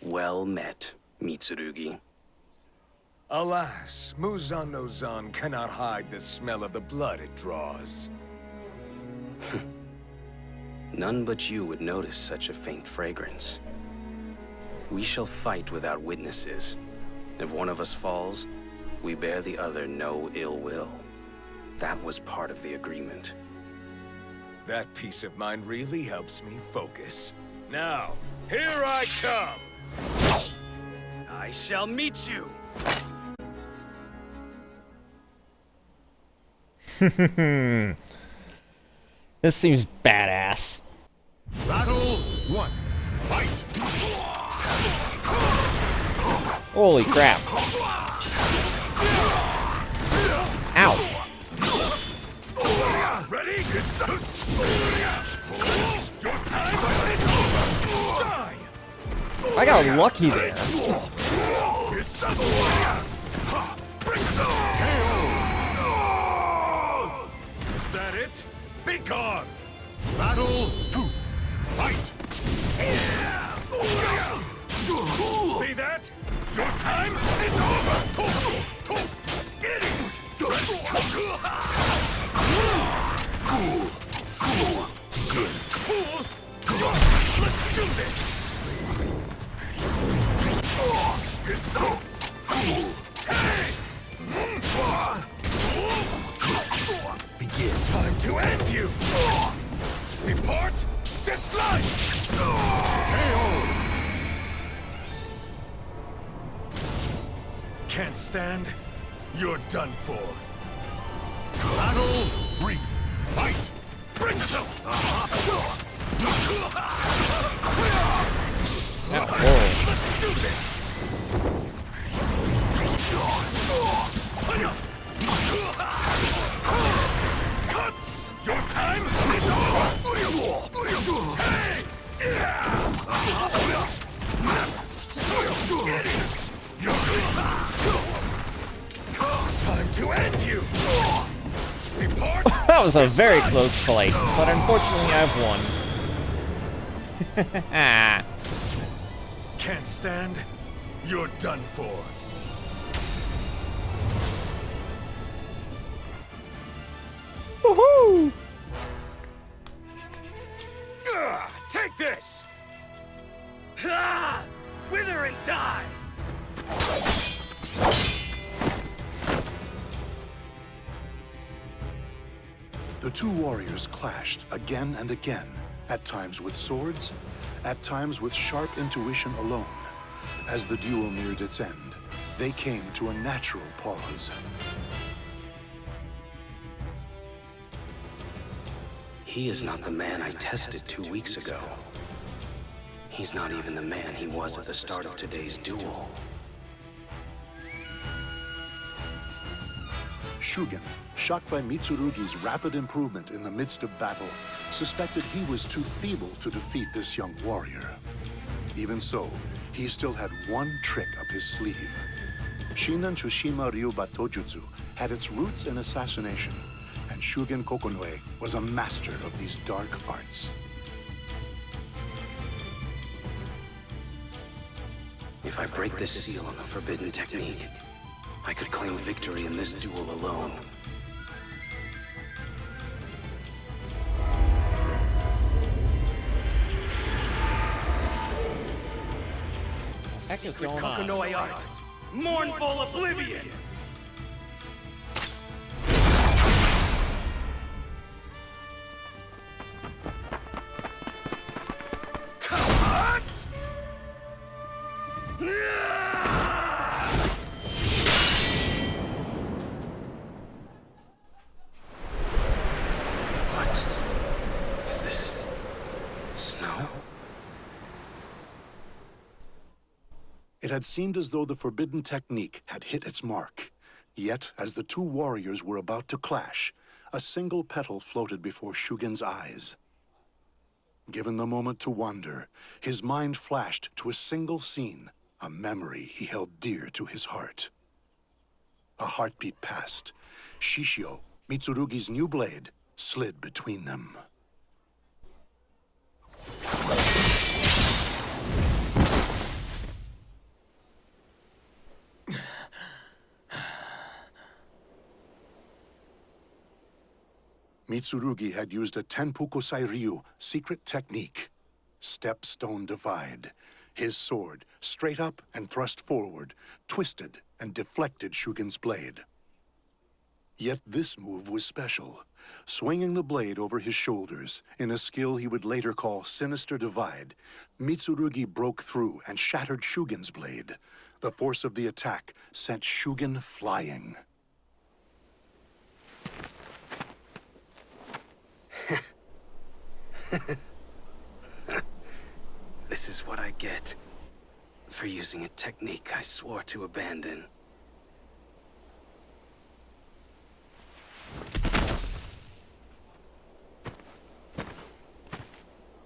Well met, Mitsurugi. Alas, Muzan-no-Zan cannot hide the smell of the blood it draws. None but you would notice such a faint fragrance. We shall fight without witnesses. If one of us falls, we bear the other no ill will. That was part of the agreement. That peace of mind really helps me focus. Now, here I come! I shall meet you! This seems badass. Battle 1. Fight! Holy crap. Ow. Ready? Your time is over! Die! I got lucky there. Is that it? Be gone! Battle 2. Fight! See that? Your time is over! Idiot! Fool! Let's do this! Begin. Time to end you! Depart this life! Can't stand? You're done for. Battle 3. Fight! Brace yourself! Let's do this! Cuts! Your time is over! Time to end you! Depart! That was a very close fight, but unfortunately I've won. Can't stand? You're done for. Woohoo! Take this! Ah! Wither and die! The two warriors clashed again and again, at times with swords, at times with sharp intuition alone. As the duel neared its end, they came to a natural pause. He is not the man I tested 2 weeks ago. He's not even the man he was at the start of today's duel. Shugen, shocked by Mitsurugi's rapid improvement in the midst of battle, suspected he was too feeble to defeat this young warrior. Even so, he still had one trick up his sleeve. Shinen Tsushima Ryu Batojutsu had its roots in assassination, and Shugen Kokonoe was a master of these dark arts. If I break this seal on the forbidden technique, I could claim victory in this duel alone. Heck is going on? Kokonoe art. Mournful oblivion. It had seemed as though the forbidden technique had hit its mark. Yet, as the two warriors were about to clash, a single petal floated before Shugen's eyes. Given the moment to wonder, his mind flashed to a single scene, a memory he held dear to his heart. A heartbeat passed. Shishio, Mitsurugi's new blade, slid between them. Mitsurugi had used a Tenpu Kosai Ryu secret technique. Stepstone divide. His sword, straight up and thrust forward, twisted and deflected Shugen's blade. Yet this move was special. Swinging the blade over his shoulders, in a skill he would later call Sinister Divide, Mitsurugi broke through and shattered Shugen's blade. The force of the attack sent Shugen flying. This is what I get for using a technique I swore to abandon.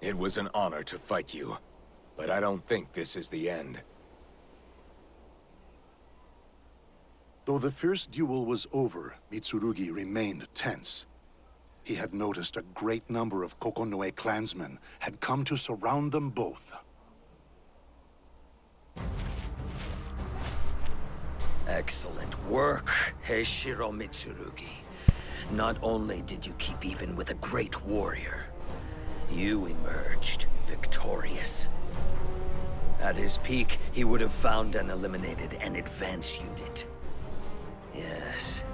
It was an honor to fight you, but I don't think this is the end. Though the fierce duel was over, Mitsurugi remained tense. He had noticed a great number of Kokonoe clansmen had come to surround them both. Excellent work, Heishiro Mitsurugi. Not only did you keep even with a great warrior, you emerged victorious. At his peak, he would have found and eliminated an advance unit. Yes.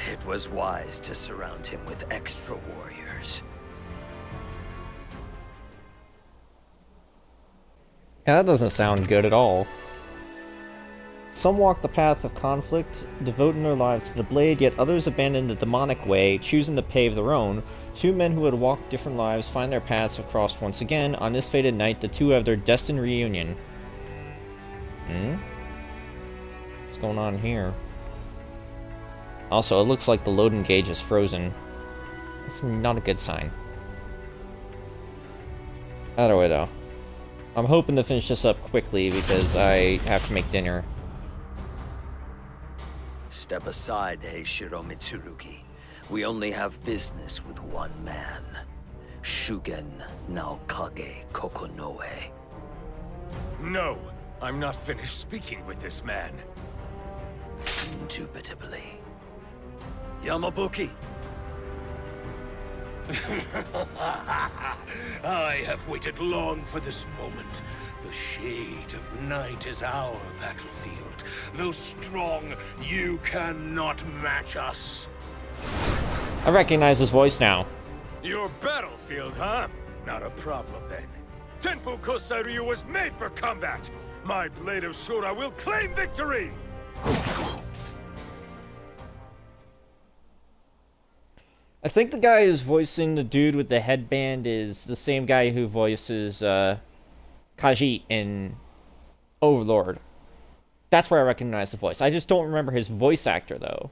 It was wise to surround him with extra warriors. Yeah, that doesn't sound good at all. Some walk the path of conflict, devoting their lives to the blade, yet others abandon the demonic way, choosing to pave their own. Two men who had walked different lives find their paths have crossed once again. On this fated night, the two have their destined reunion. What's going on here? Also, it looks like the loading gauge is frozen. It's not a good sign. Either way, though. I'm hoping to finish this up quickly because I have to make dinner. Step aside, Heishiro Mitsurugi. We only have business with one man. Shugen Naokage Kokonoe. No! I'm not finished speaking with this man. Indubitably. Yamabuki! I have waited long for this moment. The shade of night is our battlefield. Though strong, you cannot match us. I recognize his voice now. Your battlefield, huh? Not a problem then. Tenpu Kosai Ryu was made for combat! My blade of Shura will claim victory! I think the guy who's voicing the dude with the headband is the same guy who voices Khajiit in Overlord. That's where I recognize the voice. I just don't remember his voice actor, though.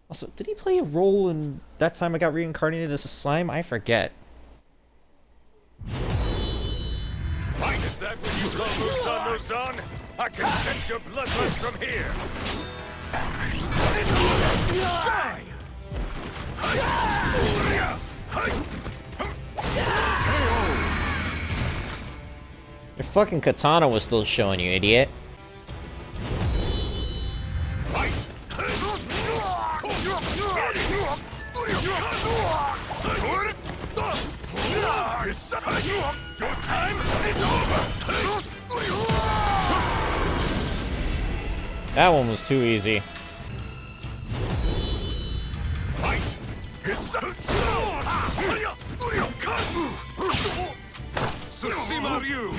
Also, did he play a role in That Time I Got Reincarnated as a Slime? I forget. Fight, is that what you call Musan Musan? I can sense your bloodlust from here. Die! Your fucking katana was still showing, you idiot. Your time is over! That one was too easy. Tsushima Ryu!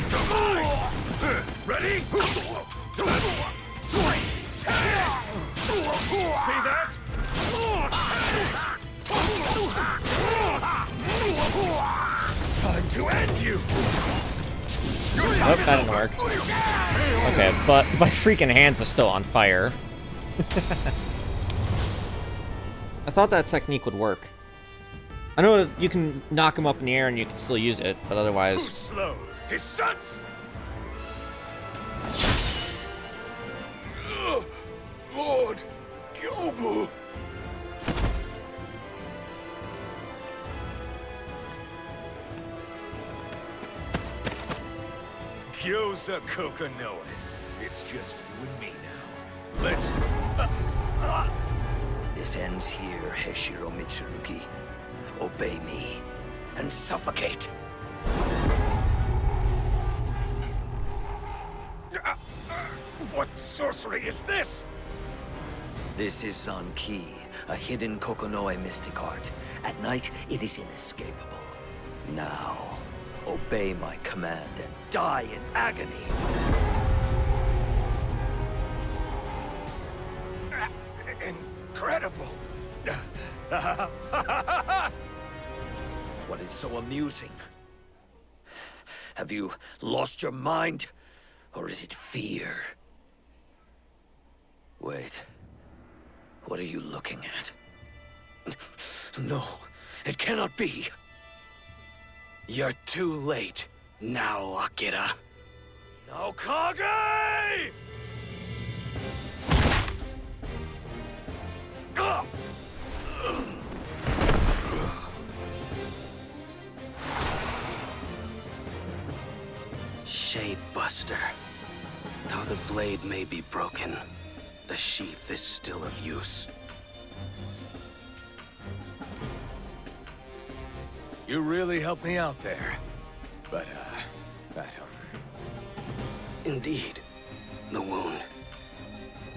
Ready? See that? Time to end you! Nope, that didn't work. Okay, but my freaking hands are still on fire. I thought that technique would work. I know you can knock him up in the air and you can still use it, but otherwise... Too slow! His sons! Lord Gyobu! Gyoza Kokonoe. It's just you and me now. Let's... This ends here, Heshiro Mitsurugi. Obey me and suffocate. What sorcery is this? This is Zanki, a hidden Kokonoe mystic art. At night, it is inescapable. Now, obey my command and die in agony. Incredible. What is so amusing? Have you lost your mind? Or is it fear? Wait. What are you looking at? No, it cannot be. You're too late now, Akira. Now, Kage! Shade Buster. Though the blade may be broken, the sheath is still of use. You really helped me out there. But, Indeed, the wound.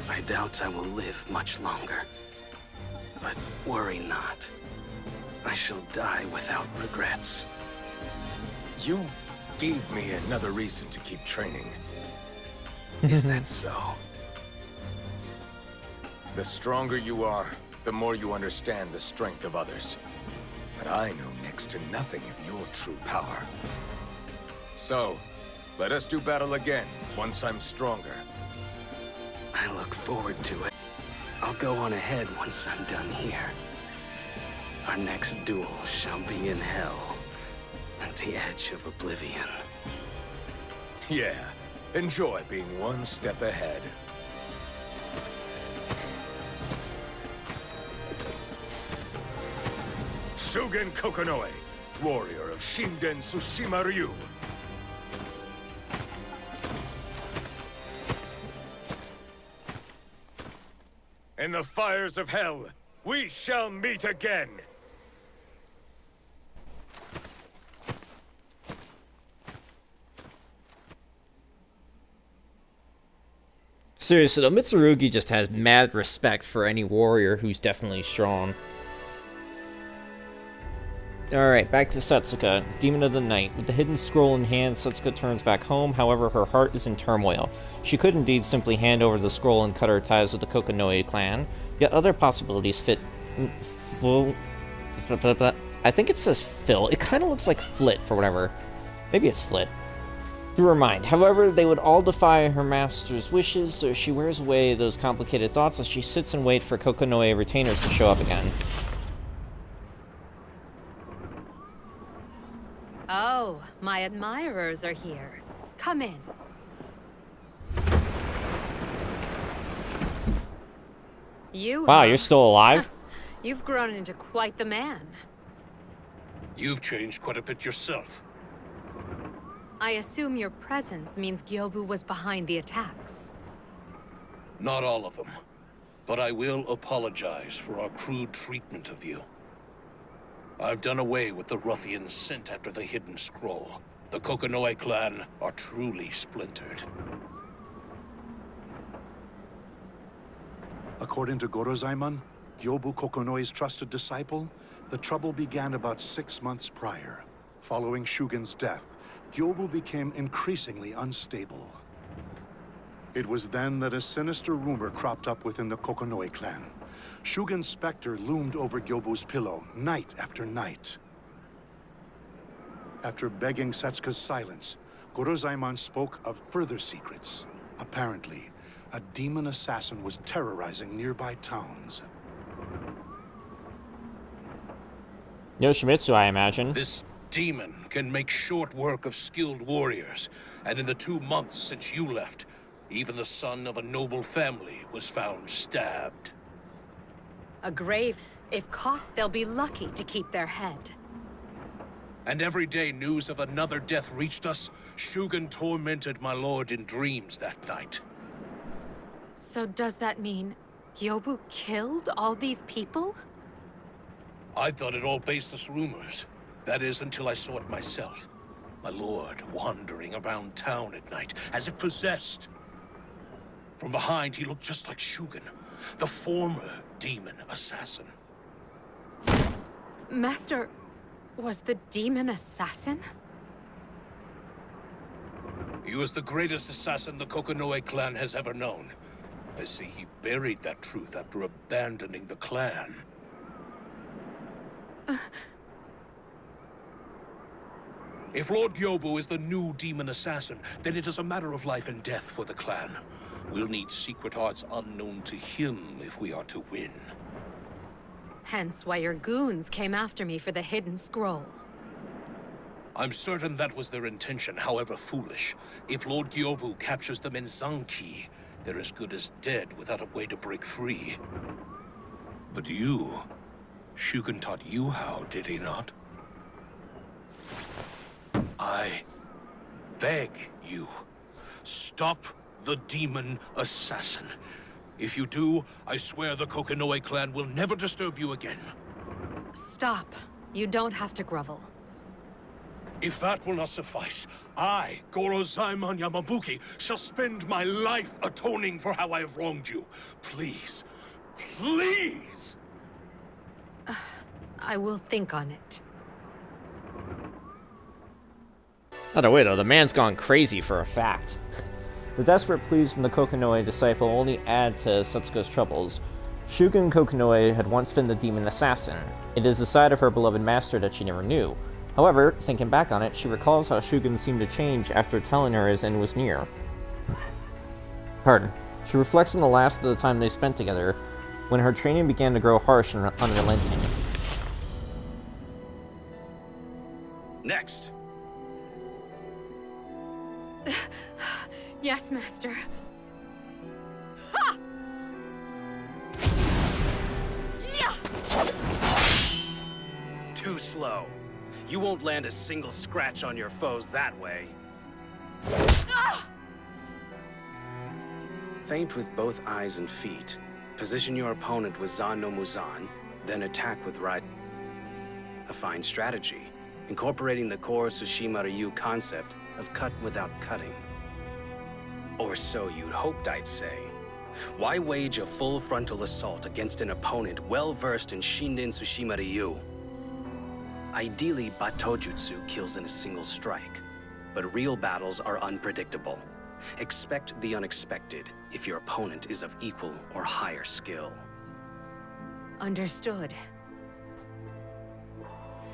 I doubt I will live much longer. But worry not. I shall die without regrets. You gave me another reason to keep training. Is that so? The stronger you are, the more you understand the strength of others. But I know next to nothing of your true power. So, let us do battle again, once I'm stronger. I look forward to it. I'll go on ahead once I'm done here. Our next duel shall be in hell, at the edge of oblivion. Yeah, enjoy being one step ahead. Shugen Kokonoe, warrior of Shinden Tsushima Ryu. In the fires of hell, we shall meet again! Seriously, though, Mitsurugi just has mad respect for any warrior who's definitely strong. Alright, back to Setsuka, Demon of the Night. With the hidden scroll in hand, Setsuka turns back home, however her heart is in turmoil. She could indeed simply hand over the scroll and cut her ties with the Kokonoe clan, yet other possibilities I think it says Phil. It kind of looks like Flit for whatever. Maybe it's Flit. Through her mind. However, they would all defy her master's wishes, so she wears away those complicated thoughts as she sits and waits for Kokonoe retainers to show up again. Oh, my admirers are here. Come in. Wow, you're still alive? You've grown into quite the man. You've changed quite a bit yourself. I assume your presence means Gyobu was behind the attacks. Not all of them. But I will apologize for our crude treatment of you. I've done away with the ruffians sent after the hidden scroll. The Kokonoe clan are truly splintered. According to Gorozaimon, Gyobu Kokonoe's trusted disciple, the trouble began about 6 months prior. Following Shugen's death, Gyobu became increasingly unstable. It was then that a sinister rumor cropped up within the Kokonoe clan. Shugen's specter loomed over Gyobu's pillow night after night. After begging Setsuka's silence, Gorozaimon spoke of further secrets. Apparently, a demon assassin was terrorizing nearby towns. Yoshimitsu, I imagine. This demon can make short work of skilled warriors, and in the 2 months since you left, even the son of a noble family was found stabbed. A grave. If caught, they'll be lucky to keep their head. And every day news of another death reached us. Shugen tormented my lord in dreams that night. So does that mean Gyobu killed all these people? I thought it all baseless rumors. That is, until I saw it myself. My lord wandering around town at night, as if possessed. From behind, he looked just like Shugen, the former demon assassin. Master was the demon assassin? He was the greatest assassin the Kokonoe clan has ever known. I see he buried that truth after abandoning the clan. If Lord Gyobu is the new demon assassin, then it is a matter of life and death for the clan. We'll need secret arts unknown to him if we are to win. Hence why your goons came after me for the hidden scroll. I'm certain that was their intention, however foolish. If Lord Gyobu captures them in Zanki, they're as good as dead without a way to break free. But you... Shugen taught you how, did he not? I beg you, stop the demon assassin. If you do, I swear the Kokonoe clan will never disturb you again. Stop. You don't have to grovel. If that will not suffice, I, Gorozaimon Yamabuki, shall spend my life atoning for how I have wronged you. Please, please! I will think on it. Not a way though, the man's gone crazy for a fact. The desperate pleas from the Kokonoe disciple only add to Setsuka's troubles. Shugen Kokonoe had once been the demon assassin. It is the side of her beloved master that she never knew. However, thinking back on it, she recalls how Shugen seemed to change after telling her his end was near. Pardon. She reflects on the last of the time they spent together, when her training began to grow harsh and unrelenting. Next. Yes, Master. Ha! Yeah! Too slow. You won't land a single scratch on your foes that way. Ah! Feint with both eyes and feet. Position your opponent with Zan no Muzan, then attack with Right. A fine strategy, incorporating the core Tsushima Ryu concept of cut without cutting. Or so you'd hoped, I'd say. Why wage a full frontal assault against an opponent well-versed in Shinden Tsushima Ryu? Ideally, Batojutsu kills in a single strike, but real battles are unpredictable. Expect the unexpected if your opponent is of equal or higher skill. Understood.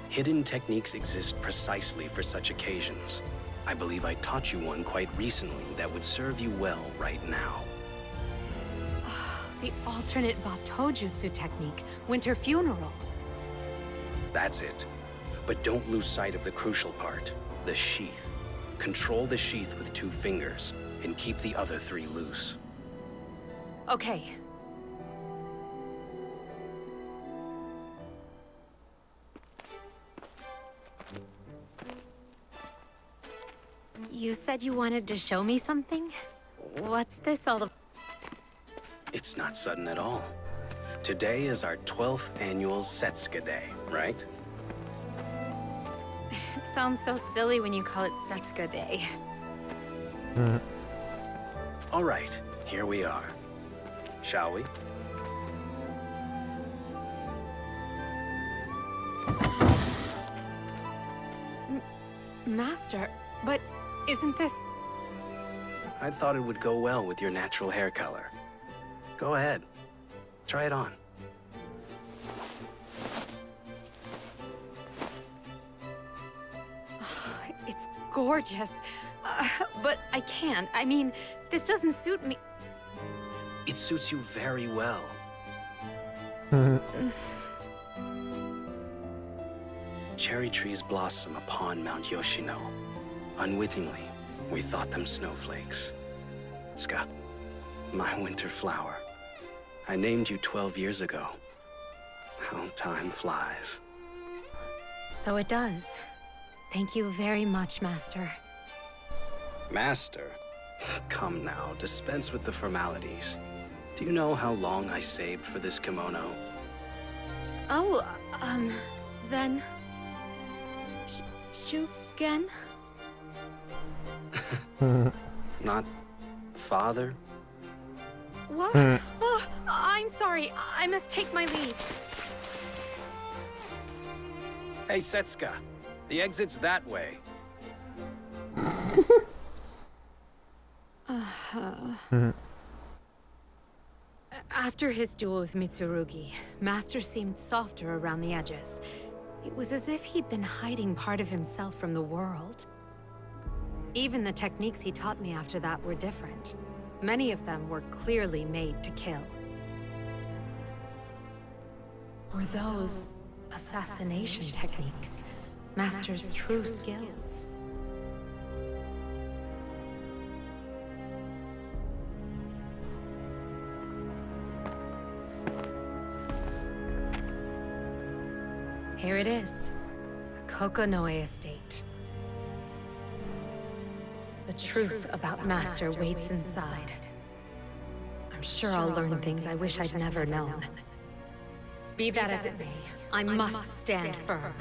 Hidden techniques exist precisely for such occasions. I believe I taught you one quite recently that would serve you well right now. The alternate Batojutsu technique, Winter Funeral. That's it. But don't lose sight of the crucial part, the sheath. Control the sheath with 2 fingers, and keep the other 3 loose. Okay. You said you wanted to show me something? What's this all about? It's not sudden at all. Today is our 12th annual Setsuka Day, right? It sounds so silly when you call it Setsuka Day. All right, here we are. Shall we? Master, but isn't this... I thought it would go well with your natural hair color. Go ahead. Try it on. It's gorgeous. But I can't. I mean, this doesn't suit me. It suits you very well. Cherry trees blossom upon Mount Yoshino. Unwittingly, we thought them snowflakes. Setsuka, my winter flower. I named you 12 years ago. How time flies. So it does. Thank you very much, Master. Master? Come now, dispense with the formalities. Do you know how long I saved for this kimono? Oh, then... Shugen? Not father? What? Oh, I'm sorry. I must take my leave. Hey, Setsuka. The exit's that way. After his duel with Mitsurugi, Master seemed softer around the edges. It was as if he'd been hiding part of himself from the world. Even the techniques he taught me after that were different. Many of them were clearly made to kill. Were those assassination techniques Master's true skills? Here it is, the Kokonoe estate. The truth about Master waits inside. I'm sure I'll learn things I wish I'd never known. Be that as it may, I must stand firm.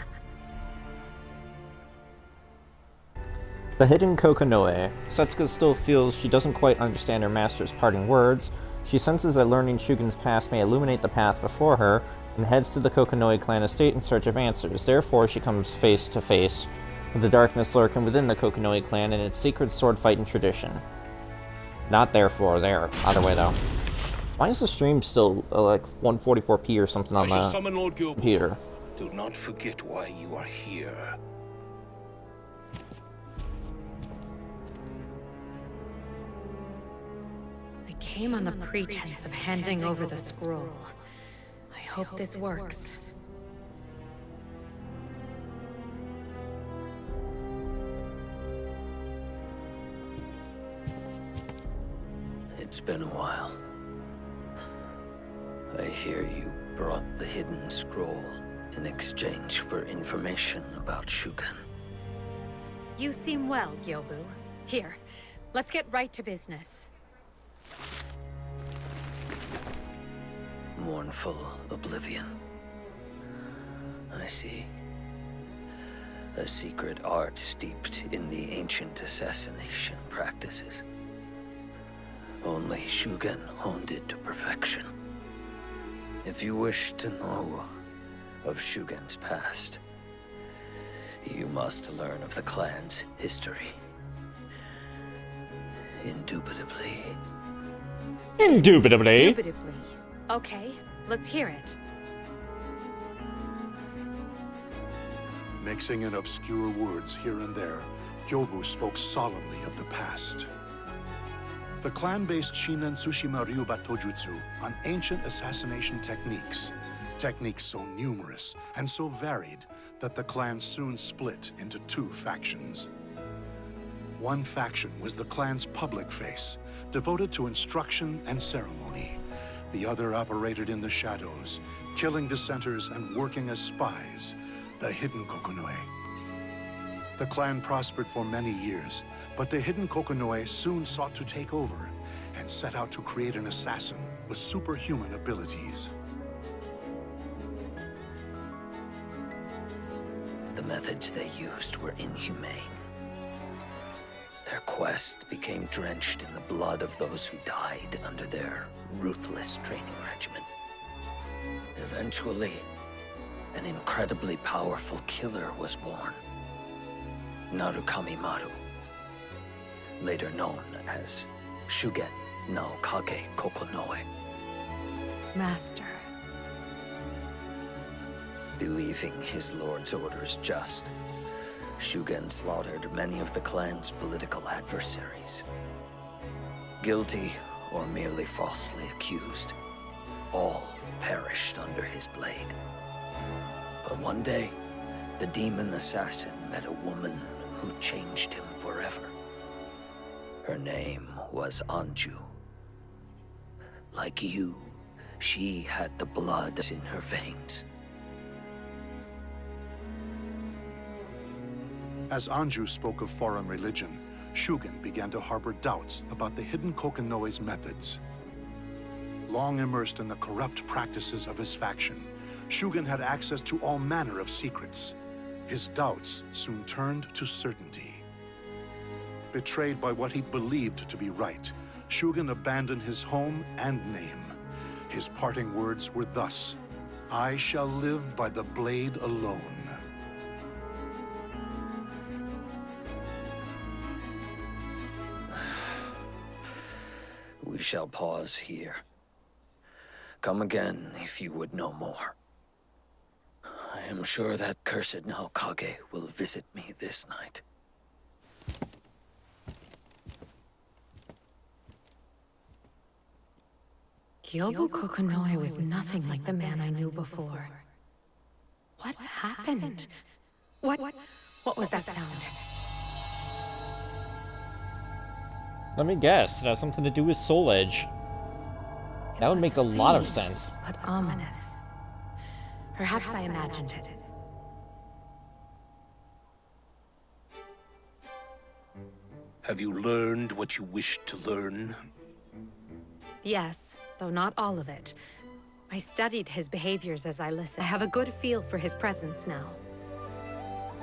The hidden Kokonoe. Setsuka still feels she doesn't quite understand her master's parting words. She senses that learning Shugen's past may illuminate the path before her, and heads to the Kokonoe clan estate in search of answers. Therefore, she comes face to face with the darkness lurking within the Kokonoe clan and its secret sword-fighting tradition. Not therefore, there. Either way, though. Why is the stream still like 144p or something on the computer? Do not forget why you are here. I came on the pretense of handing over the scroll. I hope this works. It's been a while. I hear you brought the hidden scroll in exchange for information about Shugen. You seem well, Gyobu. Here, let's get right to business. Mournful oblivion. I see. A secret art steeped in the ancient assassination practices. Only Shugen honed it to perfection. If you wish to know of Shugen's past, you must learn of the clan's history. Indubitably. Indubitably? Indubitably. Okay, let's hear it. Mixing in obscure words here and there, Gyobu spoke solemnly of the past. The clan based Shinen Tsushima Ryuba Tojutsu on ancient assassination techniques. Techniques so numerous and so varied that the clan soon split into two factions. One faction was the clan's public face, devoted to instruction and ceremony. The other operated in the shadows, killing dissenters and working as spies, the hidden Kokonoi. The clan prospered for many years, but the hidden Kokonoi soon sought to take over and set out to create an assassin with superhuman abilities. The methods they used were inhumane. Their quest became drenched in the blood of those who died under their ruthless training regimen. Eventually, an incredibly powerful killer was born. Narukami Maru, later known as Shugen no Kage Kokonoe. Master. Believing his lord's orders just, Shugen slaughtered many of the clan's political adversaries. Guilty or merely falsely accused, all perished under his blade. But one day, the demon assassin met a woman who changed him forever. Her name was Anju. Like you, she had the blood in her veins. As Anju spoke of foreign religion, Shugen began to harbor doubts about the hidden Kokonoe's methods. Long immersed in the corrupt practices of his faction, Shugen had access to all manner of secrets. His doubts soon turned to certainty. Betrayed by what he believed to be right, Shugen abandoned his home and name. His parting words were thus, "I shall live by the blade alone." We shall pause here. Come again if you would know more. I am sure that cursed Naokage will visit me this night. Gyobu Kokonoe was nothing like the man I knew before. What happened? What was that sound? Let me guess, it has something to do with Soul Edge. That would make a lot of sense. But ominous. Perhaps I imagined it. Have you learned what you wished to learn? Yes, though not all of it. I studied his behaviors as I listened. I have a good feel for his presence now.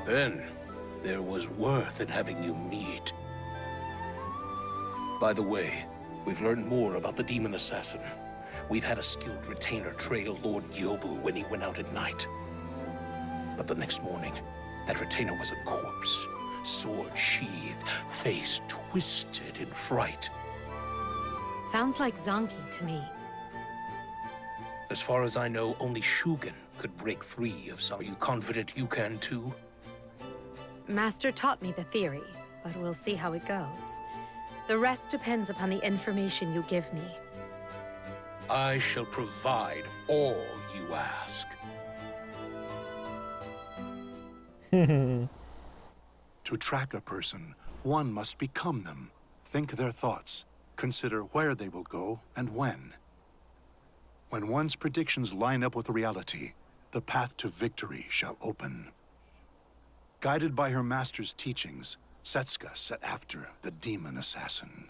Then, there was worth in having you meet. By the way, we've learned more about the demon assassin. We've had a skilled retainer trail Lord Gyobu when he went out at night. But the next morning, that retainer was a corpse, sword sheathed, face twisted in fright. Sounds like Zanki to me. As far as I know, only Shugen could break free of some. Are you confident you can too? Master taught me the theory, but we'll see how it goes. The rest depends upon the information you give me. I shall provide all you ask. To track a person, one must become them, think their thoughts, consider where they will go and when. When one's predictions line up with reality, the path to victory shall open. Guided by her master's teachings, Setsuka set after the demon assassin.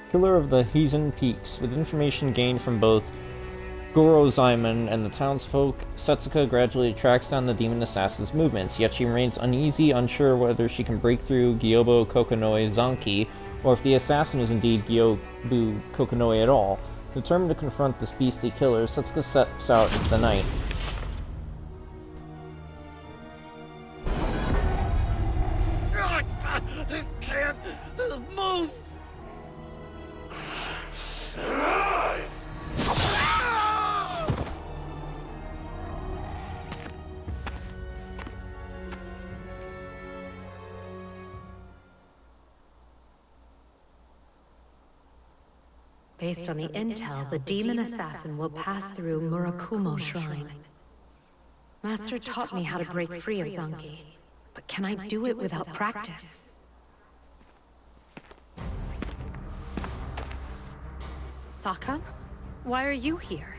Killer of the Heathen Peaks. With information gained from both Gorozaimon and the townsfolk, Setsuka gradually tracks down the demon assassin's movements, yet she remains uneasy, unsure whether she can break through Gyobu Kokonoe Zanki, or if the assassin is indeed Gyobu Kokonoe at all. Determined to confront this beastly killer, Setsuka steps out into the night. I can't move! Based on the intel, the demon assassin will pass through Murakumo Shrine. Master taught me how to break free of Zanki, but can I do it without practice? Sakan? Why are you here?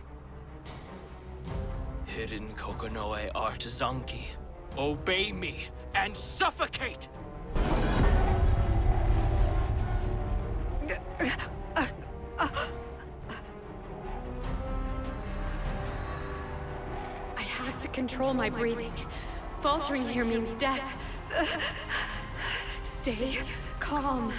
Hidden Kokonoe art Zanki. Obey me and suffocate! I have to control my breathing. Faltering here means death. Stay calm.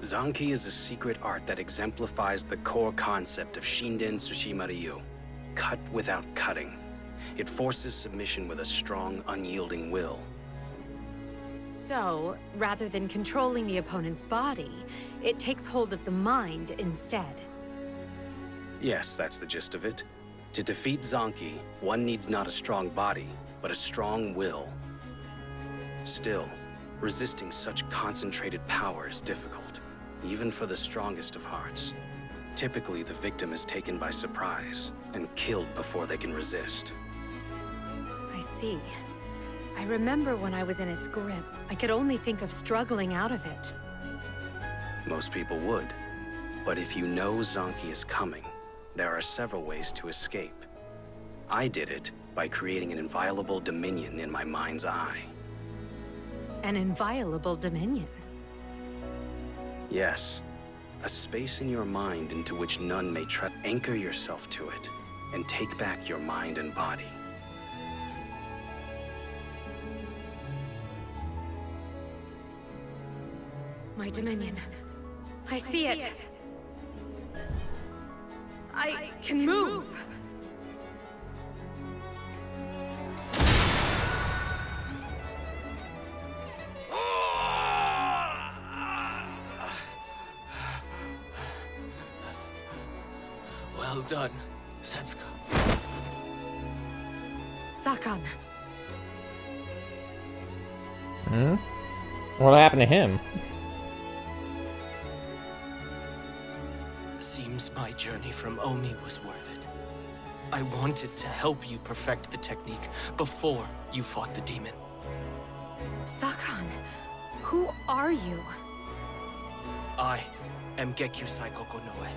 Zanki is a secret art that exemplifies the core concept of Shinden Tsushima Ryu. Cut without cutting. It forces submission with a strong, unyielding will. So, rather than controlling the opponent's body, it takes hold of the mind instead. Yes, that's the gist of it. To defeat Zanki, one needs not a strong body, but a strong will. Still, resisting such concentrated power is difficult, even for the strongest of hearts. Typically, the victim is taken by surprise and killed before they can resist. I see. I remember when I was in its grip, I could only think of struggling out of it. Most people would. But if you know Zanki is coming, there are several ways to escape. I did it by creating an inviolable dominion in my mind's eye. An inviolable dominion? Yes. A space in your mind into which none may try. Anchor yourself to it, and take back your mind and body. My dominion. I see it. I can move. Well done, Setsuka. Sakan. What happened to him? Seems my journey from Omi was worth it. I wanted to help you perfect the technique before you fought the demon. Sakan, who are you? I am Gekyusai Kokonoe,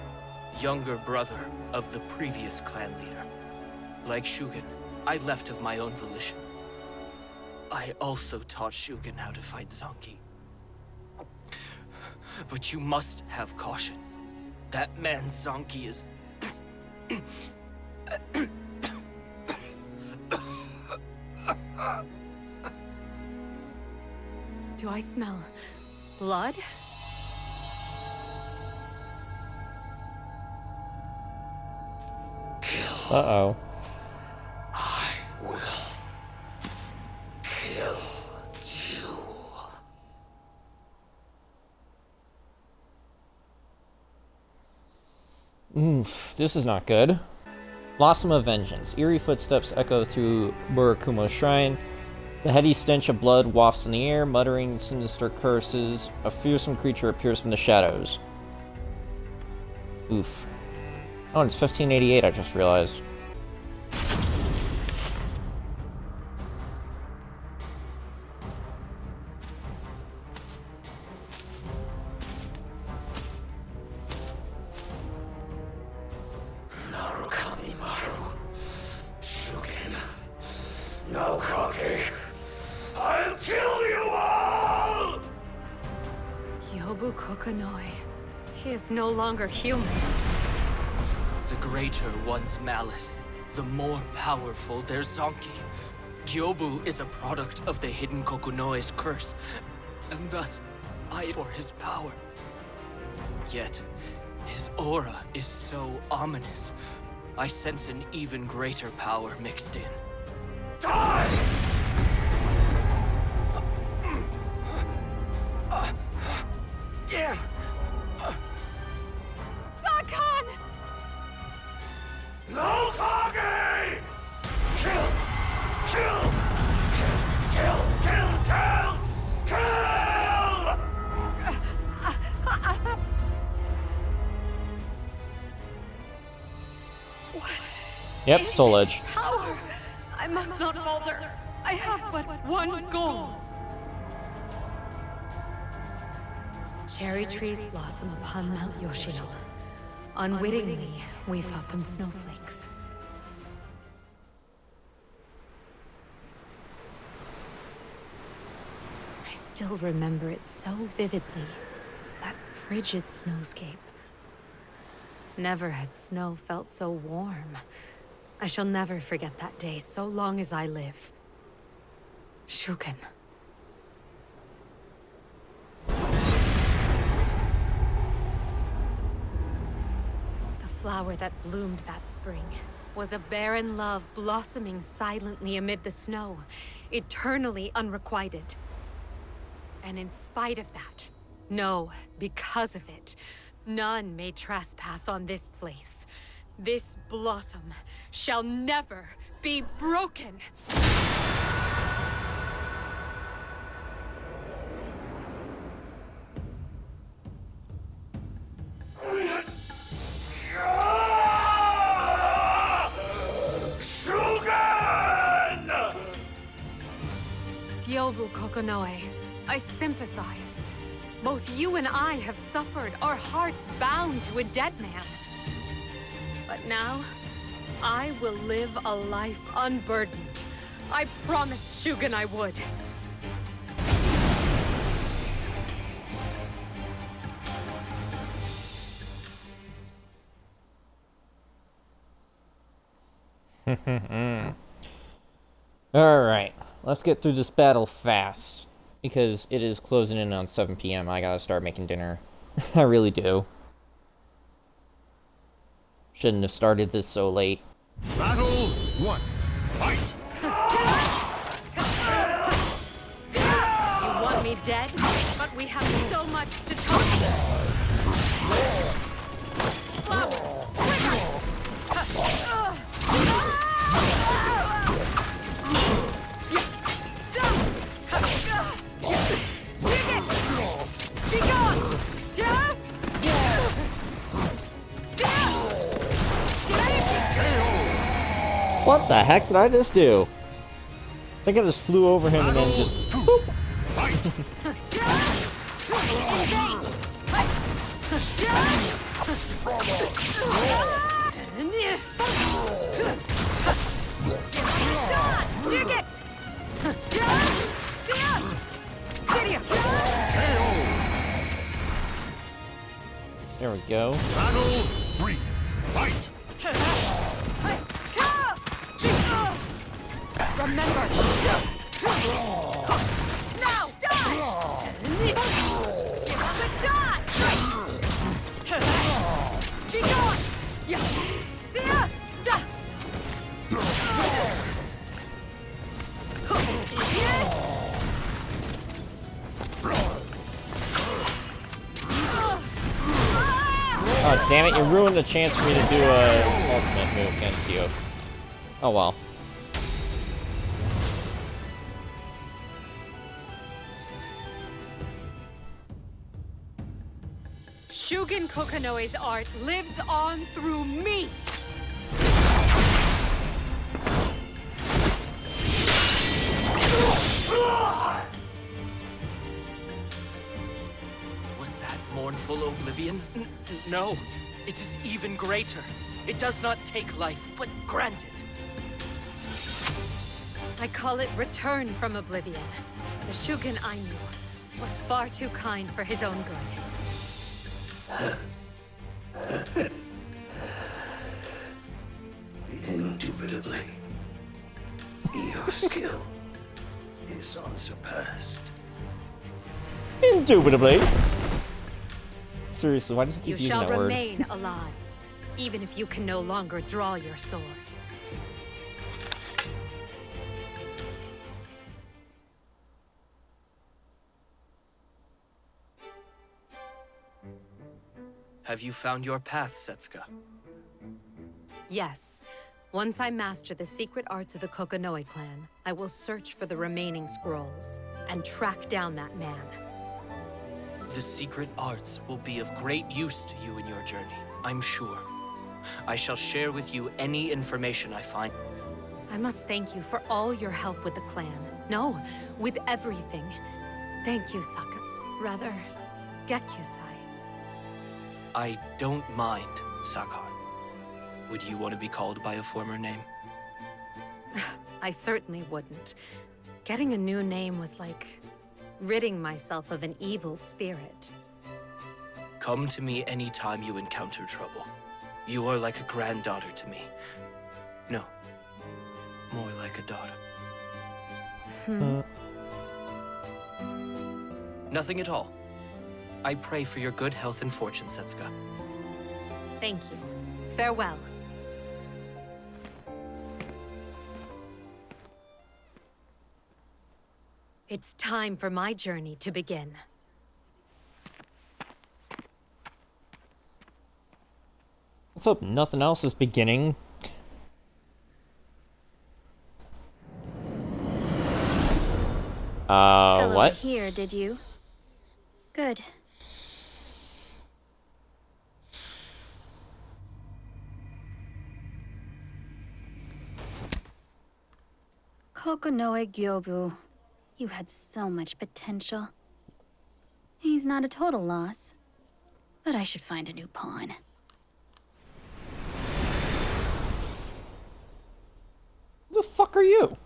younger brother of the previous clan leader. Like Shugen, I left of my own volition. I also taught Shugen how to fight Zanki. But you must have caution. That man Zanki is... Do I smell blood? Uh-oh. I will kill you. Oof, this is not good. Blossom of Vengeance. Eerie footsteps echo through Murakumo Shrine. The heady stench of blood wafts in the air, muttering sinister curses. A fearsome creature appears from the shadows. Oof. Oh, and it's 1588, I just realized. No, Kage. I'll kill you all! Yobu Kokonoe. He is no longer human. The greater one's malice, the more powerful their Zanki. Gyobu is a product of the hidden Kokonoe's curse, and thus, I for his power. Yet, his aura is so ominous. I sense an even greater power mixed in. Die! Damn! Sakan! No, Kage! Kill! Kill! Kill! Kill! Kill! Kill! Yep, Soul Edge. Power! I must not falter. I have but one goal. Cherry trees blossom upon Mount Yoshino. Unwittingly, we thought them snowflakes. I still remember it so vividly. That frigid snowscape. Never had snow felt so warm. I shall never forget that day so long as I live. Shuken. The flower that bloomed that spring was a barren love blossoming silently amid the snow, eternally unrequited. And in spite of that, no, because of it, none may trespass on this place. This blossom shall never be broken. Gyobu Kokonoe, I sympathize. Both you and I have suffered, our hearts bound to a dead man. But now, I will live a life unburdened. I promised Shugen I would. Alright, let's get through this battle fast. Because it is closing in on 7 p.m. I gotta start making dinner. I really do. Shouldn't have started this so late. Battle 1. Fight! You want me dead? But we have so much to talk about. Flowers! Be gone! What the heck did I just do? I think I just flew over him and then just boop. There we go. Battle 3. Fight! Remember! Now, die! Give up and die! Be gone! Oh, damn it, you ruined the chance for me to do a ultimate move against you. Oh well. Shugen Kokonoe's art lives on through me! Was that mournful oblivion? No, it is even greater. It does not take life, but grant it. I call it return from oblivion. The Shugen I knew was far too kind for his own good. Indubitably, your skill is unsurpassed. Indubitably. Seriously, why does he keep using that word? You shall remain alive, even if you can no longer draw your sword. Have you found your path, Setsuka? Yes. Once I master the secret arts of the Kokonoe clan, I will search for the remaining scrolls and track down that man. The secret arts will be of great use to you in your journey, I'm sure. I shall share with you any information I find. I must thank you for all your help with the clan. No, with everything. Thank you, Saka. Rather, Gekyusai. I don't mind, Sakar. Would you want to be called by a former name? I certainly wouldn't. Getting a new name was like ridding myself of an evil spirit. Come to me anytime you encounter trouble. You are like a granddaughter to me. No, more like a daughter. Nothing at all. I pray for your good health and fortune, Setsuka. Thank you. Farewell. It's time for my journey to begin. Let's hope nothing else is beginning. Fell what? over here, did you? Good. Kokonoe Gyobu. You had so much potential. He's not a total loss, but I should find a new pawn. Who the fuck are you?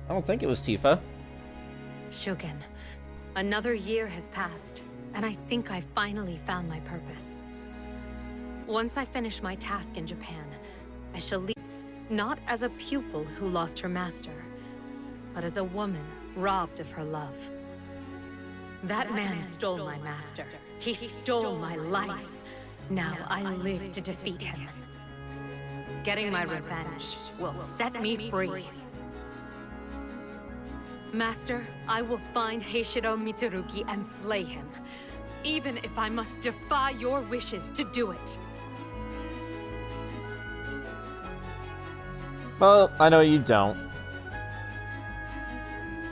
I don't think it was Tifa. Shugen, another year has passed, and I think I finally found my purpose. Once I finish my task in Japan, I shall lead, not as a pupil who lost her master, but as a woman robbed of her love. That man stole my master. He stole my life. Now I live to defeat him. Getting my revenge will set me free. Master, I will find Heishiro Mitsurugi and slay him, even if I must defy your wishes to do it. Well, I know you don't.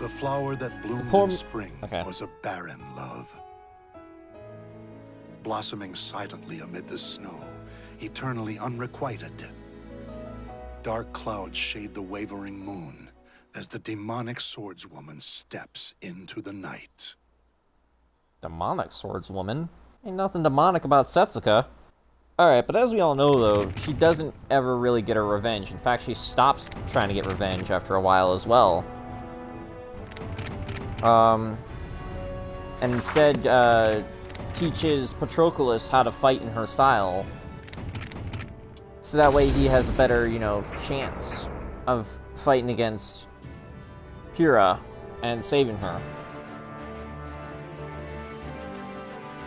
The flower that bloomed in spring was a barren love. Blossoming silently amid the snow, eternally unrequited. Dark clouds shade the wavering moon as the demonic swordswoman steps into the night. Demonic swordswoman? Ain't nothing demonic about Setsuka. Alright, but as we all know though, she doesn't ever really get her revenge. In fact, she stops trying to get revenge after a while as well. And instead, teaches Patroclus how to fight in her style. So that way he has a better, you know, chance of fighting against Pyrrha and saving her.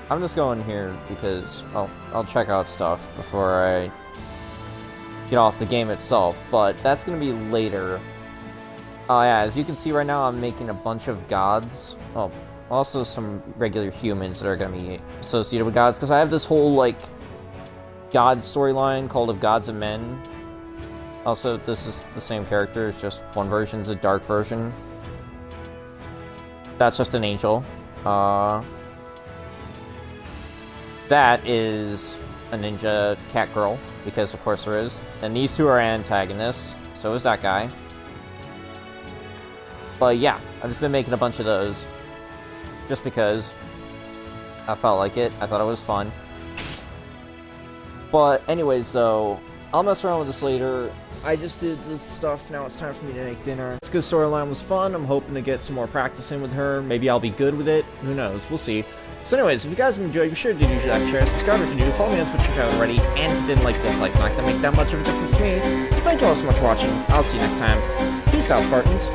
I'm just going here because I'll check out stuff before I get off the game itself, but that's going to be later. Oh yeah, as you can see right now, I'm making a bunch of gods. Oh, also some regular humans that are going to be associated with gods, because I have this whole, like, god storyline called Of Gods and Men. Also, this is the same character, it's just one version's a dark version. That's just an angel. That is a ninja cat girl, because of course there is. And these two are antagonists, so is that guy. But yeah, I've just been making a bunch of those, just because I felt like it. I thought it was fun. But anyways, though, I'll mess around with this later. I just did this stuff, now it's time for me to make dinner. This good storyline was fun, I'm hoping to get some more practice in with her. Maybe I'll be good with it, who knows, we'll see. So anyways, if you guys have enjoyed, be sure to do like, share, subscribe if you're new, follow me on Twitch if you haven't already, and if you didn't like this, it's not gonna make that much of a difference to me. So thank you all so much for watching, I'll see you next time. Peace out, Spartans.